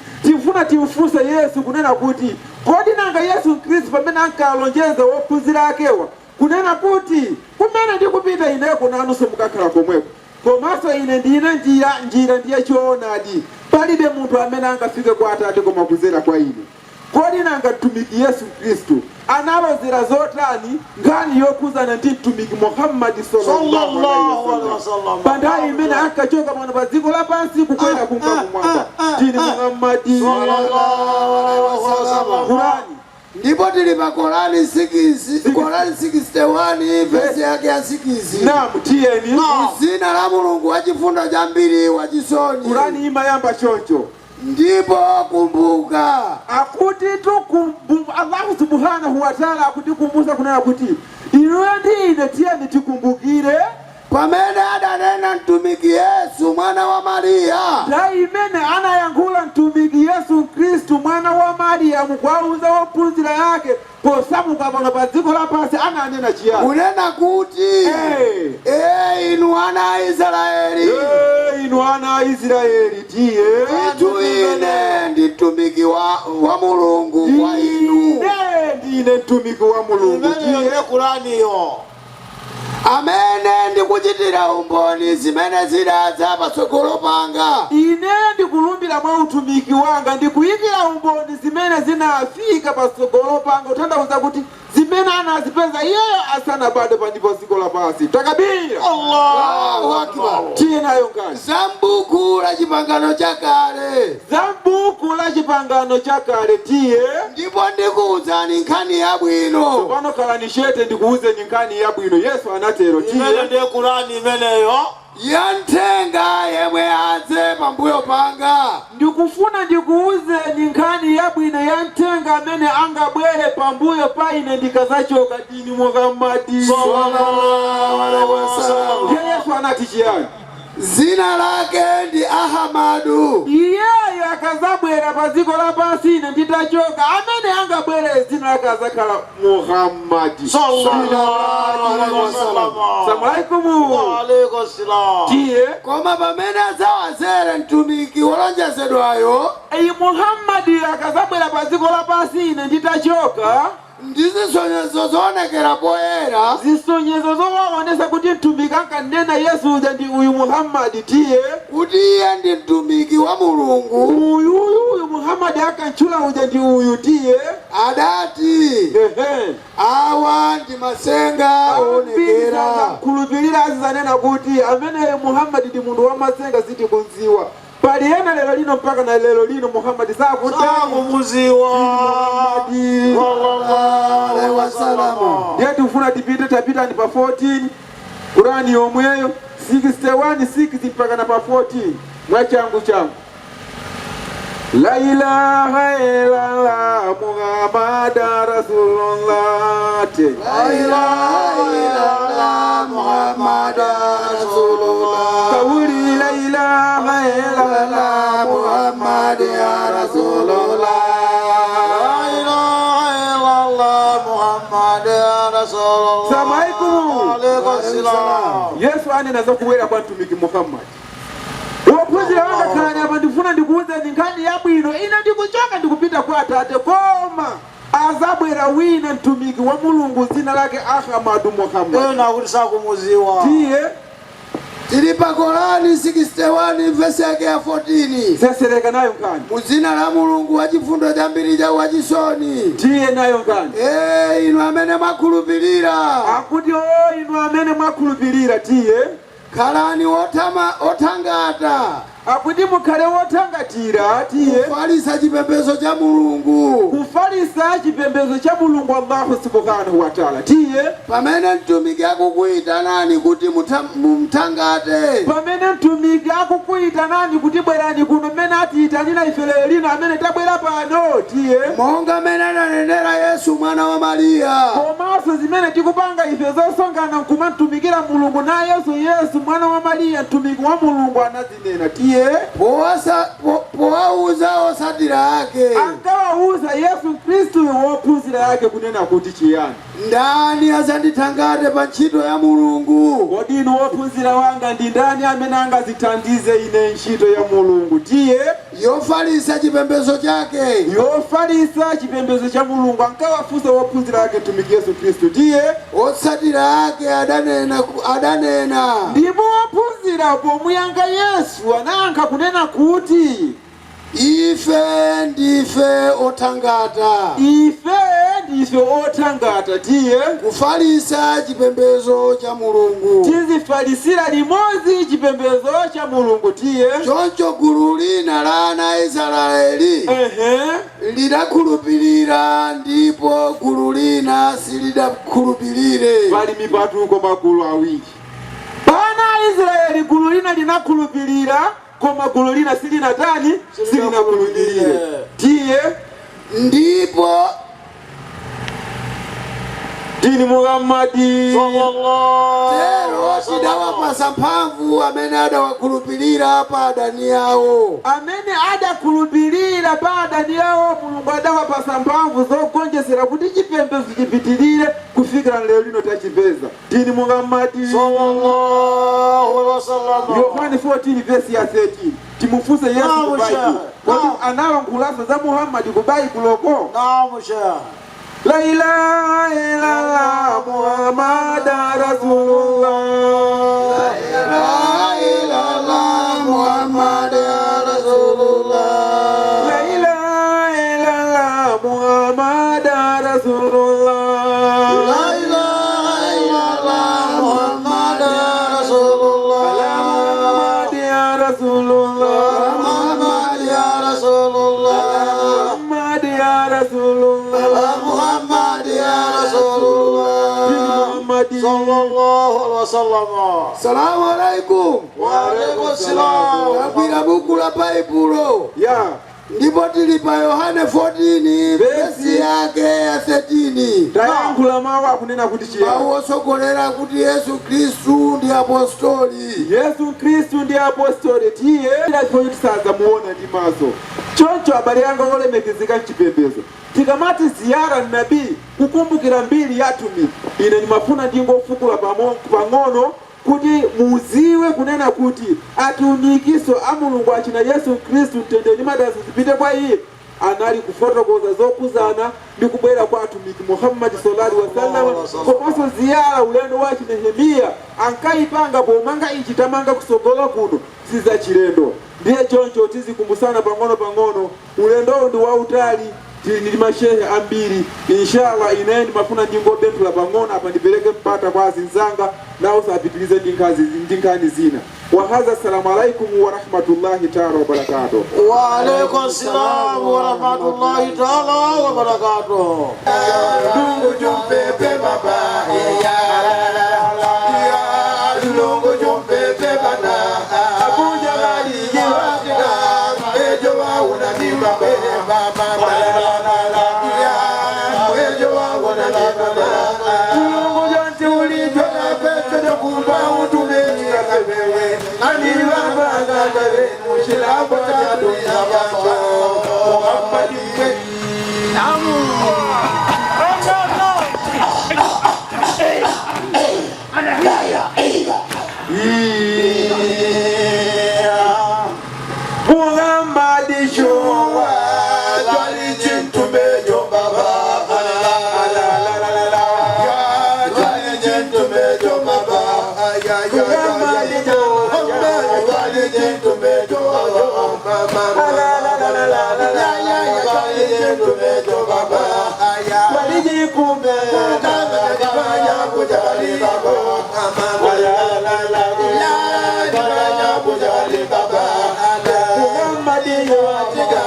timfunsa Yesu kunena kuti kodi nanga Yesu Kristu pamene ankalonjeza ophunzira akewa kunena kuti kumene ndikupita ineko nanunso mukakhala komweko, komanso ine ndine njira ndiye choonadi, palibe munthu amene angafike kwa Atate koma kudzera kwa ine. kodi nanga mtumiki Yesu Kristu analozera zotani nkhani yokhudzana ndi mtumiki Muhammadi sallallahu alaihi wasallam pa nthawi imene ankachoka pano pa dziko lapansi kukwera kumwamba. dini Muhammadi sallallahu alaihi wasallam. Qur'ani ndipo tili pa Qur'ani 61 verse yake ya 6. naam tiyeni. Dzina la Mulungu wachifundo chambiri wachisoni. Qur'ani imayamba choncho. ndipo kumbuka akuti Allahu subhanahu wa ta'ala akutikumbutsa kunena kuti inuyo ndi ine tiyeni tikumbukire pamene adanena mtumiki Yesu mwana wa Mariya, nthawi imene anayankhula mtumiki Yesu Kristu mwana wa Mariyamu kuwauza ophunzira yake posamuka pano pa dziko lapansi. ananena chiyani? kunena kuti inu ana a Israeli, inu ana a Israeli tiye ine ndi mtumiki wa Mulungu kwa inu. ine ndi ine mtumiki wa Mulungu. Imene Qur'ani yo. Amene ndikuchitira umboni zimene zidaza patsogolo panga. Ine ndikulumbira mwa utumiki wanga ndikuyikira umboni zimene zinafika patsogolo panga. Utanthauza kuti zimene anazipeza iyeyo asanabadwe pa dziko lapansi. Takabira. Allahu Akbar. Tiye nayo nkani. Zambuku la chipangano chakale. Zambuku la chipangano chakale tiye. Ndipo ndikuwuzani nkhani yabwino. Pano kalani shete ndikuwuzeni nkhani yabwino. Yesu anatero tiye. Imene Qur'ani imeneyo. Yanthenga yemwe adze pambuyo panga. Ndikufuna ndikuwuzeni nkhani yabwino ya mthenga amene angabwere pambuyo pa ine ndikazachoka dini Muhammadi Sallallahu alaihi wasallam. Yesu anati chiyani? Zina lake ndi Ahamadu. Iyeyo akazabwera pa dziko lapansi ine nditachoka. Amene angabwere zina lake azakhala Muhammadi Sallallahu alaihi wasallam. Assalamu alaikum. Wa alaikum salam. Tiye. Koma pamene adzawazere mtumiki wolonjezedwayo. Muhammadi akazabwera pa dziko lapansi ine nditachoka. Ndizisonyezo zoonekera poyera. Zisonyezo zowaonesa kuti mtumiki ankanena Yesu uja ndi uyu Muhammadi tiye. Kuti iye ndi mtumiki wa Mulungu. Uyu Muhammadi akanchula uja ndi uyu tiye. Adati. Awa ndi masenga onekera. Kulupirira azizanena kuti amene Muhammadi ndi munthu wa masenga sitikunziwa. Pali ena lero lino mpaka na lero lino Muhammadi sakumuziwa. Sallallahu alaihi wasallam. Ndiye tufuna tapita ni pa 14 Qur'ani yomweyo 61:6 mpaka na pa 14 mwachangu changu. La ilaha illallah Muhammadur Rasulullah. La ilaha illallah Muhammadur Rasulullah. Kauli la ilaha illallah Muhammad ya Rasulullah. La ilaha illallah Muhammad ya Rasulullah. Samaikum. Alaikum salam. Yesu anena zokuwera kwa mtumiki Muhammad. Wapuzi wanga kanya hapa ndifuna ndikuuze nkhani yabwino ine ndikuchoka ndikupita kwa Atate koma azabwera wina mtumiki wa Mulungu zina lake Ahmadu Muhammad. Ena kuti sakumuziwa. Tiye. Tili pa Qur'ani 61 verse yake ya 14. Sesereka nayo nkani. Muzina la Mulungu wachifundo chambiri cha wachisoni. Tiye nayo nkani. Inu amene mwakhulupirira. Akuti inu amene mwakhulupirira tiye. Khalani otangata. Akuti mukhale wotangatira tiye. Kufalisa chipembedzo cha Mulungu. Kufalisa chipembedzo cha Mulungu Allahu subhanahu wa ta'ala tiye. Pamene mtumiki akukuyitanani kuti mumtangate. Pamene mtumiki akukuyitanani kuti bwerani kuno mmene atiyitanira ife lero lino amene tabwera pano tiye. Monga mmene ananenera Yesu mwana wa Mariya. Komanso zimene tikupanga ife zosongana kumtumikira Mulungu na Yesu mwana wa Mariya mtumiki wa Mulungu anazinena tiye. Powauza osatira ake. Ankawauza Yesu Kristu wophunzira yake kunena kuti chiyani. Ndani azanditangate pa ntchito ya Mulungu. Kodi inu wophunzira wanga ndi ndani amene angazithandize ine ntchito ya Mulungu tiye. Yofalisa chipembedzo chake. Yofalisa chipembedzo cha Mulungu ankawafunsa wophunzira yake mtumiki Yesu Kristu tiye. Osatira ake adanena. Ndipo wophunzira pomuyankha Yesu anayankha kunena kuti ife ndife otangata. Ife ndife otangata tiye. Kufalisa chipembedzo cha Mulungu. Tizifalisira limodzi chipembedzo cha Mulungu tiye. Choncho gulu lina la ana Israeli lidakhulupirira ndipo gulu lina silidakhulupirire. Pali mipatuko magulu awiri. Pana Israeli gulu lina linakhulupirira koma gulu lina silinakhulupirire tiye. Ndipo dini Muhammadi tero tidawapasa mphamvu amene adawakhulupirira pa adani yawo. Amene adakhulupirira pa adani yawo Mulungu adawapasa mphamvu zogonjetsera kuti chipembedzo chipitirire kufikira lero lino tachipeza. Dini Muhammadi sallallahu alaihi wasallam. Yohani 14 verse ya 13. Timufunse Yesu ku Bible. Kodi analankhulaso za Muhammadi ku Bible loko? Naam sheikh. La ilaha illallah Muhammad Rasulullah. La ilaha illallah Muhammad Rasulullah. La ilaha illallah Muhammad Rasulullah. La ilaha illallah Muhammad Rasulullah. Muhammad ya Rasulullah. Muhammad ya Rasulullah. Muhammad ya Rasulullah. Muhammad ya Rasulullah. Sallallahu alaihi wasallam. Salamu alaikum. Wa alaikum salam. Kabila buku la Baibulo. Ya. Ndipo tilipa Yohane 14 versi yake ya 13. Tayankula mawa kunena kuti chiya. Awosogolera kuti Yesu Kristu ndi apostoli. Yesu Kristu ndi apostoli tiye ila choyitisaza muona ndi maso. Choncho abale yanga olemekezeka mchipembezo. Tikamati ziyara nabii kukumbukira mbili yatumi. Ine ni mafuna ndingo fukula pang'ono kuti muziwe kunena kuti atumikiso amulungu achina Yesu Kristu mtendeni madazi zipite kwa iye anali kufotokoza zokuzana ndi kubwera kwa atumiki Muhammad sallallahu alaihi wasallam. Kokoso ziyara ulendo wa Nehemia ankaipanga pomanga ichitamanga kusogola kuno siza chilendo. Ndiye choncho tizikumbusana pang'ono ulendo ndi wa utali tili mashehe ambiri inshallah inendi mafuna ndingo bentu la pang'ono apa ndipeleke mpata kwa zinzanga nao sapitilize ndinkani zina wa hadha. Assalamu alaikum wa rahmatullahi ta'ala wa barakatuh. Wa alaikum salam wa rahmatullahi ta'ala wa barakatuh. Lungu jumpepe baba ya lungu jumpepe baba Abuja bali jiwatika ejo wa unani baba ya ejo wa unani baba lungu jonte ulitona pete dokumba utumeni kabewe ani baba kabewe mushilabo jadu ya baba Muhammad Amu Muhammad Showa Jali Jintume Jo Baba Jali Jintume Jo Baba Muhammad Jali Jintume Jo Baba Jali Jintume Jo Baba Jali Jikume Jali Kujali Baba Jali Baba Muhammad Yatika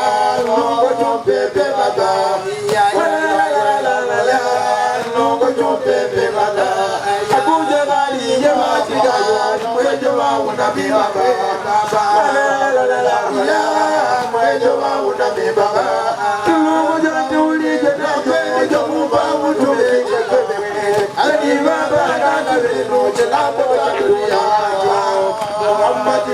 Nongo Jompepe Baba Nongo Jompepe Baba Abuja Bali Yatika Mwejo wa unabi Baba Mwejo wa unabi Baba Nongo Jantuli Jena Mwejo Mumba Mutule Ani Baba Kakabino Jelabo Jatuya Muhammad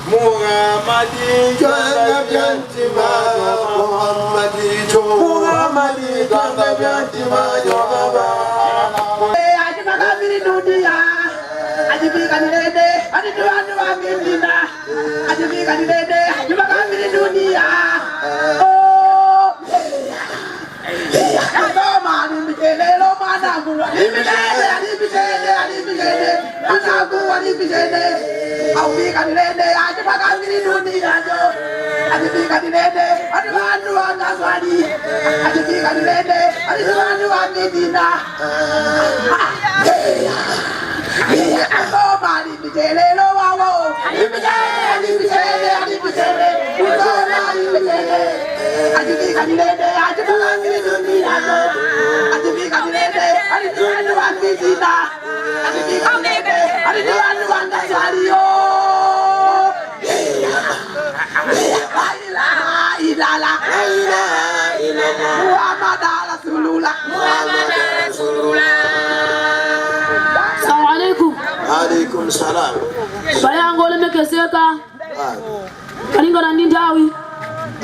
Muhammadi janga byantima Muhammadi janga byantima Baba Ajiba kamili dunia Ajibika nilede Ajiduanu wa mimina Ajibika nilede Ajiba kamili dunia Oh Kama alimbikele lo managu Alimbikele Managu alimbikele Ajibika nilede Ajiba kamili dunia Ajibika nilede Ajiduanu wa ngazwani Ajibika nilede Ajiduanu wa mimina Somebody be telling no wow. I be Muhammad Rasulullah. alaikum salam. bayango lemekezeka kalingana ndi nthawi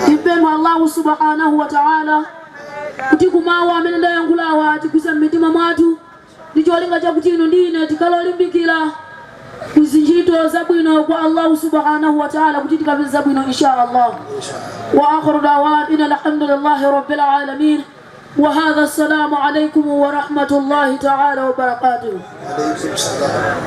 tipempha Allahu subhanahu wa ta'ala kuti kumawa amene ndayankhulawa tikwise m'mitima mwathu ndi cholinga chakuti ino ndine tikalolimbikira kuzinjito zabwino kwa Allahu subhanahu wa ta'ala kuti tikapeze zabwino insha Allah. Wa akhiru da'wana inna alhamdulillahi rabbil alamin. Wa hadha assalamu alaykum wa rahmatullahi ta'ala wa barakatuh. Alaykum salam.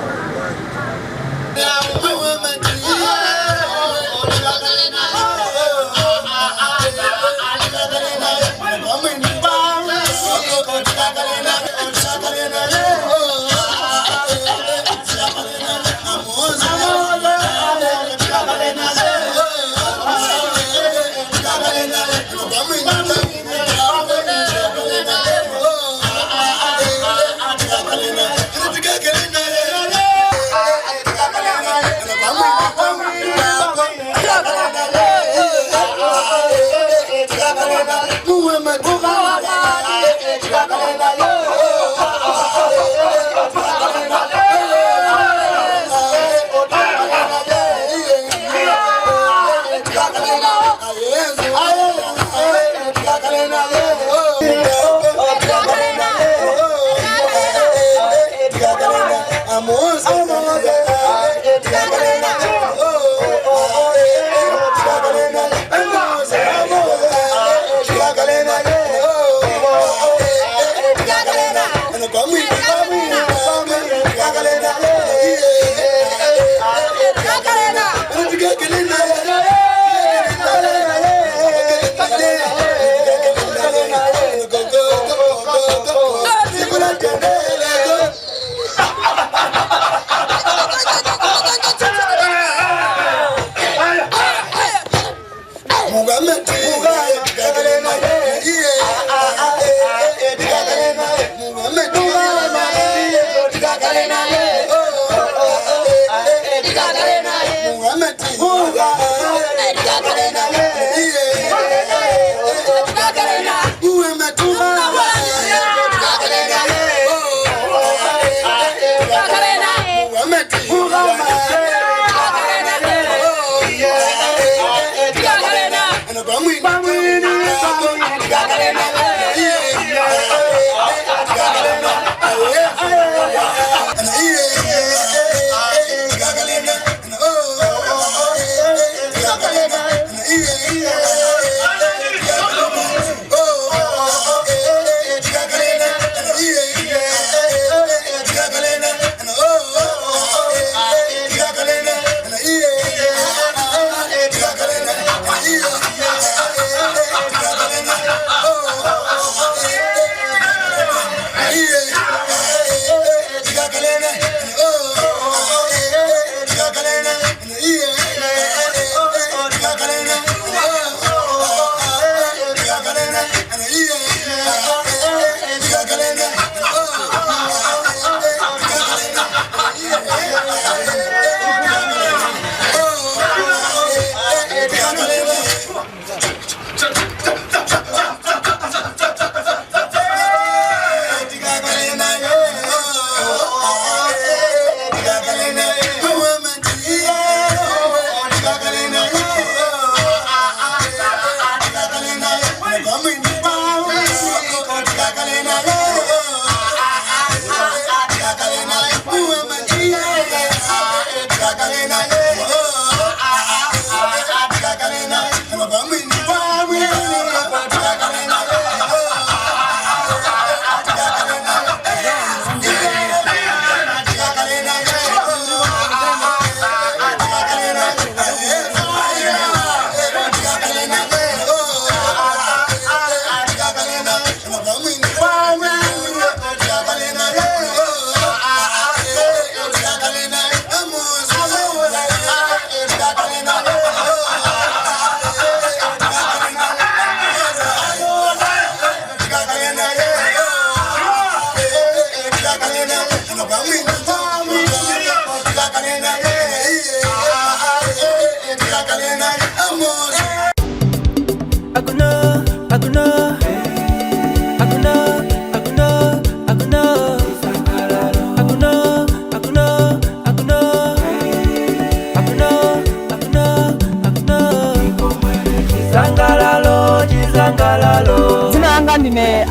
Hakuna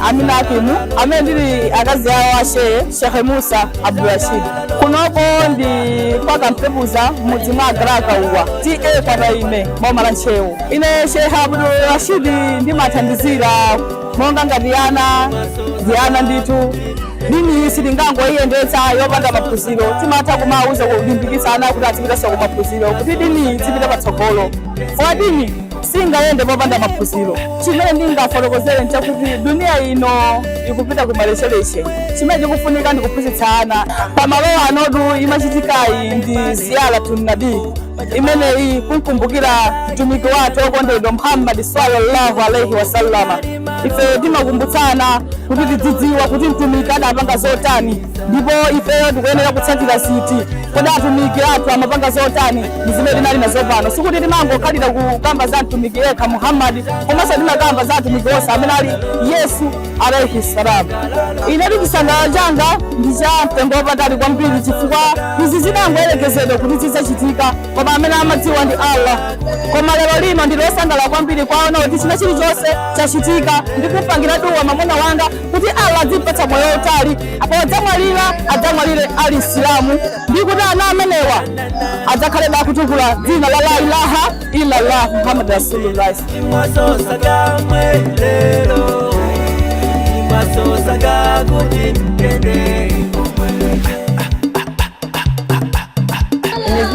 Amina Hakimu amene ndili akazi awo Sheikh Musa Abdulrashid. Kunopo ndi paka mpepuza mudzi mwa Garaka uwa TA Kwataime boma la Nchewu. Ine Sheikh Abdulrashid ndimathandizira monga ngati Diana nditu dini silingango iyendetsa yopanda maphunziro timatha kumauza kulimbikitsana kuti azipita kumaphunziro kuti dini zipite patsogolo. Kwa dini singayende popanda maphunziro. Chimene ndingafotokozere nchakuti dunia ino ikupita kumalesheleshe. Chimene chikufunika ndikuphunzitsana. Pamalo anodu imachitikayi ndi ziyara tunnabii imene iyi kukumbukira mtumiki wathu okondedwa Muhammad sallallahu alaihi wasallam. Ife timakumbutsana kuti tidzidziwa kuti mtumiki adapanga zotani ndipo ifeyo tikuyenera kutsatira siti kodi atumiki athu amapanga zotani ndi zimene tinali nazo pano. Sikuti timangokhalira kukamba za mtumiki yekha Muhammad komanso timakamba za atumiki onse amene ali Yesu alaihi salam. Ine chisangalalo changa ndi cha mtengo wapatali kwambiri chifukwa izi zinangoyerekezedwa kuti zidzachitika koma amene amadziwa ndi Allah. Koma lero lino ndili wosangalala kwambiri kwaona kuti china chilichonse chachitika ndikupangira duwa mwamuna wanga kuti Allah adzipatsa moyo utali apo adzamwalire ali Islamu ndi kuti ana amenewa adzakhale akutukula dzina la la ilaha illallah Muhammad Rasulullah.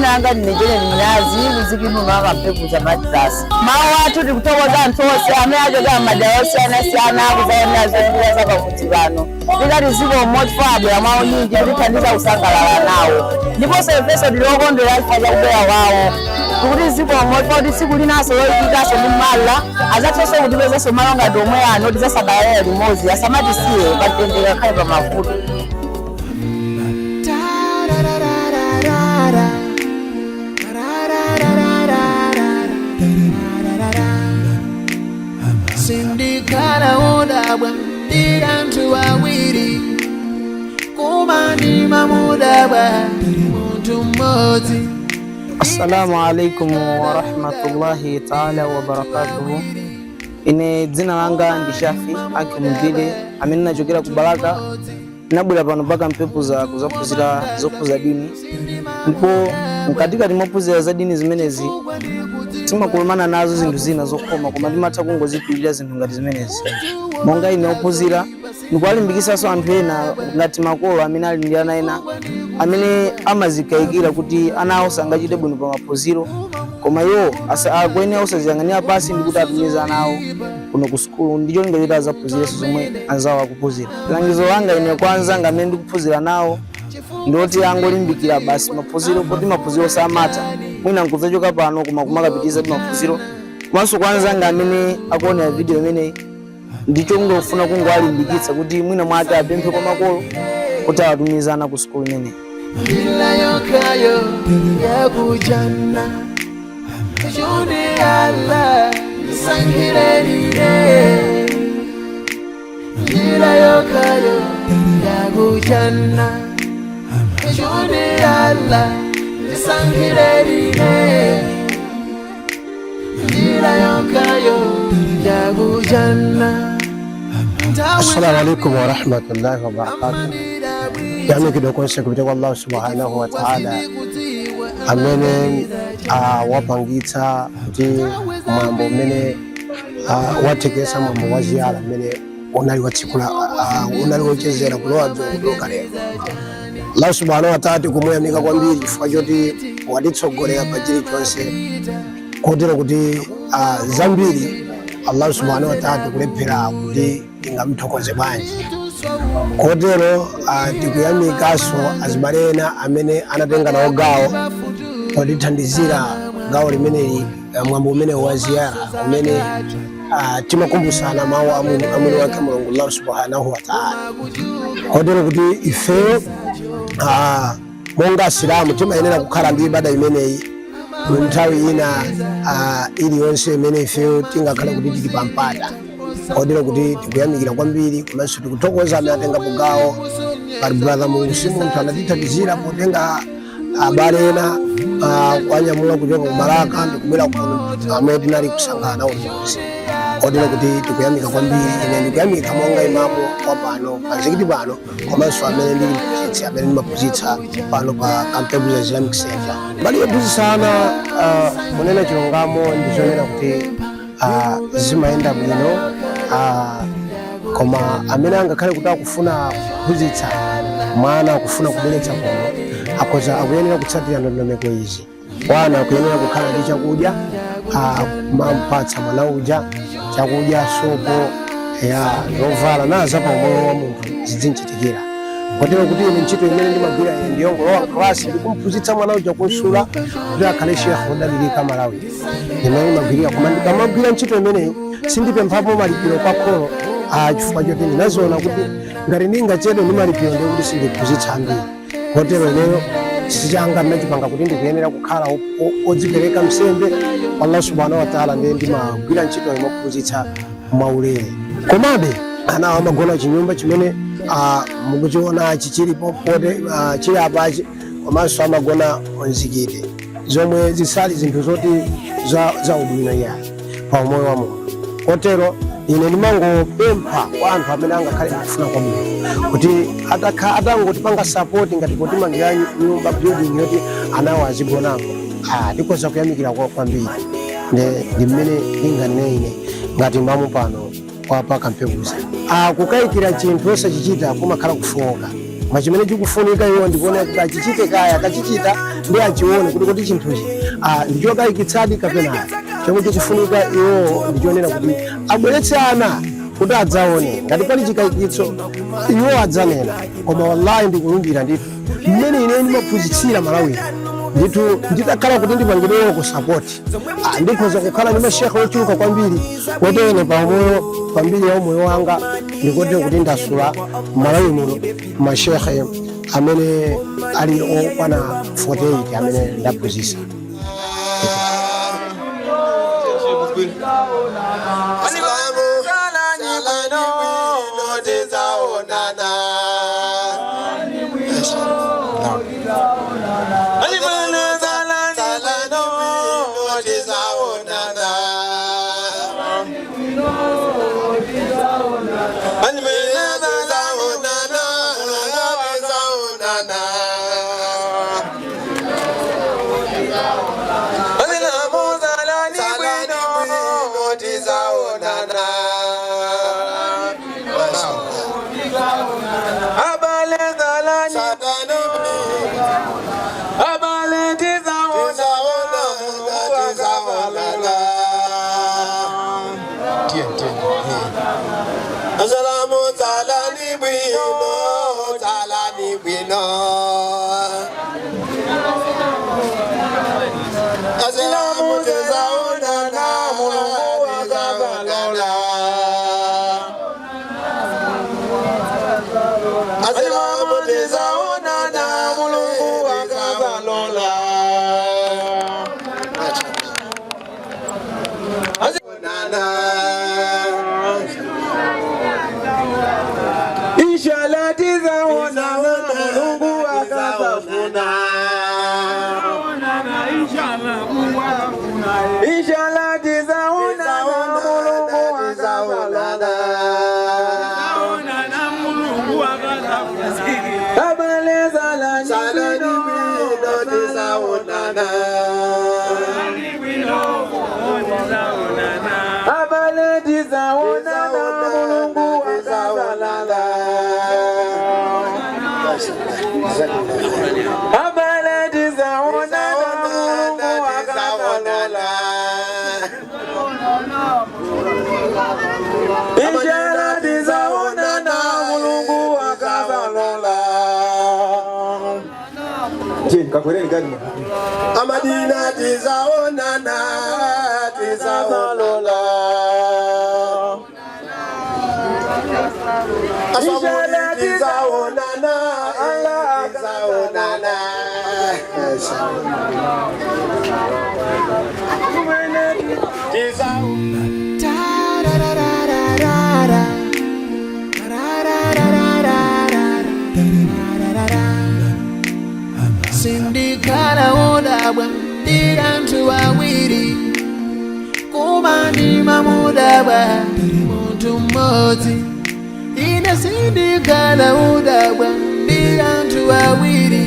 Nanga ndinejele mnazi muzikinu mama mpepu za madrasa. Mawa atu tikutokoza antose ame ajoga madawasi anasiana kuzaona zote za kutibano. Bila riziko mmoja ya mao nyingi tulitandiza usangalala nao. Ndipo sasa diloko ndo yafaza kubea wao. Kuti riziko mmoja siku linaso ikasho ni mala azatose kudibeza somalonga domwe ano dizasabaya limozi asamati siye batendeka kai pa mafuta. Sindikala udabwa ndirantu wawiri kumani mamudabwa muntu mmozi. Assalamu alaikum wa rahmatullahi ta'ala wa barakatuhu. Ine dzina langa ndi Shafi Akimudile amene nachokera ku Baraka nabwera pano paka mpepu za kuzaphunzira zophunza dini ndipo mkatikati mophunzira za dini zimenezi timakumana nazo zinthu zina zokoma koma timatha kungozipirira zinthu ngati zimenezi. Monga ine ophunzira ndikuwalimbikisanso anthu ena ngati makolo amene ali ndi ana ena amene amazikayikira kuti ana awo sangachite bwino pa maphunziro koma iwo akuyenera osaziyang'anira pasi ndi kuti atumiza ana awo kuno ku sukulu ndicho lingaliro azaphunziranso zomwe anzawo akuphunzira. Langizo langa ine kwa anzanga amene ndikuphunzira nawo ndoti angolimbikira basi maphunziro kuti maphunziro samatha mwina nkuzachoka pano koma kumakapitiza maphunziro. Komanso kwa anzanga amene akuonera video imene ndicho ngofuna kungowalimbikitsa kuti mwina mwake apemphe kwa makolo kuti awatumizana ku sukulu imene. Bila yokayo ya kujana Juni Allah sangirerire. Bila yokayo ya kujana Juni Allah sangirerire. Bila yokayo ya kujana. Assalamu alaikum wa rahmatullahi wa barakatuh. Yani kidogo kupitia kwa Allah subhanahu wa ta'ala amene wapangitsa kuti mambo mene watekesa mambo wa ziara mene unali watsikula unali wochezera kulowa dzoka lero. Allah subhanahu wa ta'ala kumuyamika kwambiri chifukwa choti watitsogolera pa chilichonse kotero kuti zambiri Allah subhanahu wa ta'ala kulephera kuti ingamthokoze bwanji. Kotero tikuyamikaso azibalena amene anatenga nawo gawo potithandizira gawo limeneli mwambo umene wa ziara umene timakumbusana mawu amwini wake Mulungu Allah subhanahu wa ta'ala. Kotero kuti ife monga Asilamu timayenera kukhala ndi ibada imeneyi nthawi ina iliyonse imene ife tingakhala kuti tili pampata. Kotero kuti tikuyamikira kwambiri komanso tikuthokoza amene atenga gawo pali brother Musi munthu anatithandizira potenga abale ena kuanyamula kuchoka ku Baraka ndikubwera kuno amene tinali kusangana nawo limodzi. odera kuti tikuyamika kwambiri. Ine ndikuyamika monga imamu wa pano pazikiti pano komanso amene ndili mphunzitsi amene ndimaphunzitsa pano pa Campebuza Islamic Center. Mbali yophunzitsana kunena chilungamo ndizonena kuti zimayenda bwino, koma amene angakhale kuti akufuna kuphunzitsa mwana akufuna kubeletsa kuno akoza akuyenera kutsatira ndondomeko izi. Wana akuyenera kukhala ndi chakudya, kumampatsa mwana uja chakudya, sopo ya zovala naza pa umoyo wa munthu zizinchitikira. Kotero kuti ine ntchito imene ndimagwira ndiyongolowa klasi ndikumphunzitsa mwana uja kusula kuti akhale shekhe wodalirika Malawi. Imene ndimagwirira koma ndikamagwira ntchito imeneyi sindipemphapo malipiro kwa kholo chifukwa choti ndinaziona kuti ngati ndingachedwe ndi malipiro ndiye kuti sindiphunzitsa ambiri. Kotero ineyo sichanga ndinachipanga kuti ndikuyenera kukhala odzipereka msembe kwa Allah subhanahu wa ta'ala, ndiye ndimagwira ntchito imophunzitsa mwaulere. Komabe ana amagona chinyumba chimene mukuchiona chichilipo pote chili apachi, komanso amagona mzikiti, zomwe zisali zinthu zoti za ubwino yayi pa umoyo wa munthu. Kotero ine ndimangopempha kwa anthu amene angakhale kufuna kwa Mulungu kuti atangoti panga support ngati kuti mangira nyumba building yoti anawo azigonako, ndikoza kuyamikira kwambiri. Ndi mmene ndinganene ine ngati mbamu pano kwa pa Campebuza. Kukayikira chinthu osachichita kumakhala kufoka. Machimene chikufunika iwo ndikuona kuti achichite kaya akachichita ndi achione kuti chinthuchi ndichokayikitsadi kapena chomwe chikufunika iwo ndichionera kuti abweretse ana kuti adzaone ngati pali chikayikitso iwo adzanena. Koma wallahi ndikulumbira ndithu mmene ine ndimaphunzitsira Malawi ndithu nditakhala kuti ndipangirewo ku support ndikhoza kukhala ndi mashekhe ochuluka kwambiri kotero pa umoyo kwambiri ya umoyo wanga ndikote kuti ndasula Malawi muno mashekhe amene ali okwana 48 amene ndaphunzitsa. Amadina tizaonana tizalola Ashamune tizaonana Allah tizaonana Sindikala odabwa ndirantu wawiri kuba ndima mamudaba muntu mmodzi ine sindikhala udabwa ndi anthu awiri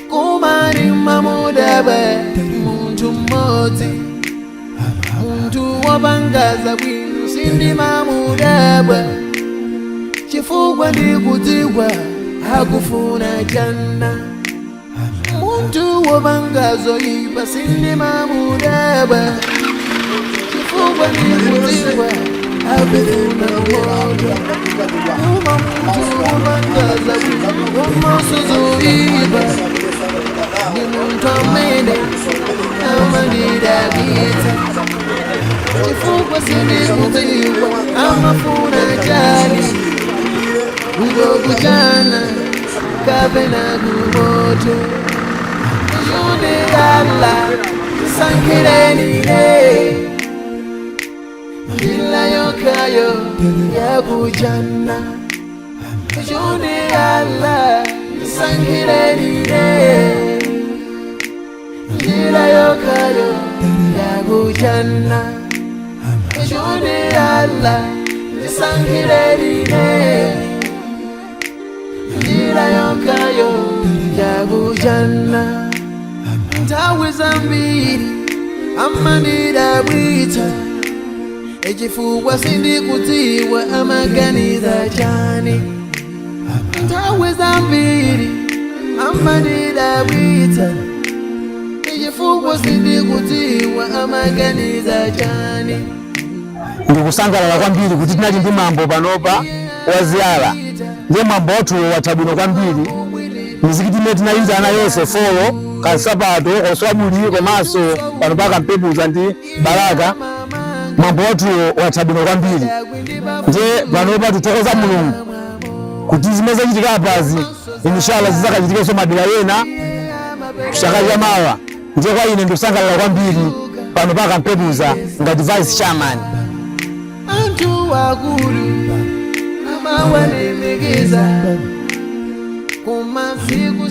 kumari mamudaba muntu mmodzi muntu wopangaza bwino sindi mamudaba chifukwa ndikudziwa akufuna janna muntu wopangazo ipa sindi mamudaba chifukwa ndikudziwa akufuna moto uma muntu wopangaza bwino womosozo ipa ni muntu amene amanidabwitsa chifukwa sindikudziwa amafuna chani kugokujana kapena kumoto June Allah sankirenine Bila yokayo yakujana June Allah sankirenine Bila yokayo yakujana June Allah sankirenine Njira yokayo yakujana nthawi zambiri amanidabwitsa chifukwa sindikudziwa amaganiza chani nthawi zambiri amanidabwitsa chifukwa sindikudziwa amaganiza chani. Ndikusangalala kwambiri kuti tinali ndi mambo panopa wa ziyara ndiye mambo wathu watha bwino kwambiri mizikiti imene tinayitana yonse folo kasapato oswabuli komanso pano paka mpepuza ndi baraka mambo wathu watha bwino kwambiri ndiye panopa tithokoza Mulungu kuti zimene zachitika apazi inshallah zizakachitikenso madera ena chaka chamawa ndiye kwa ine ndikusangalala kwambiri pano paka mpepuza ngati vice chairman. Antu wakulu amawalemekeza kumasiku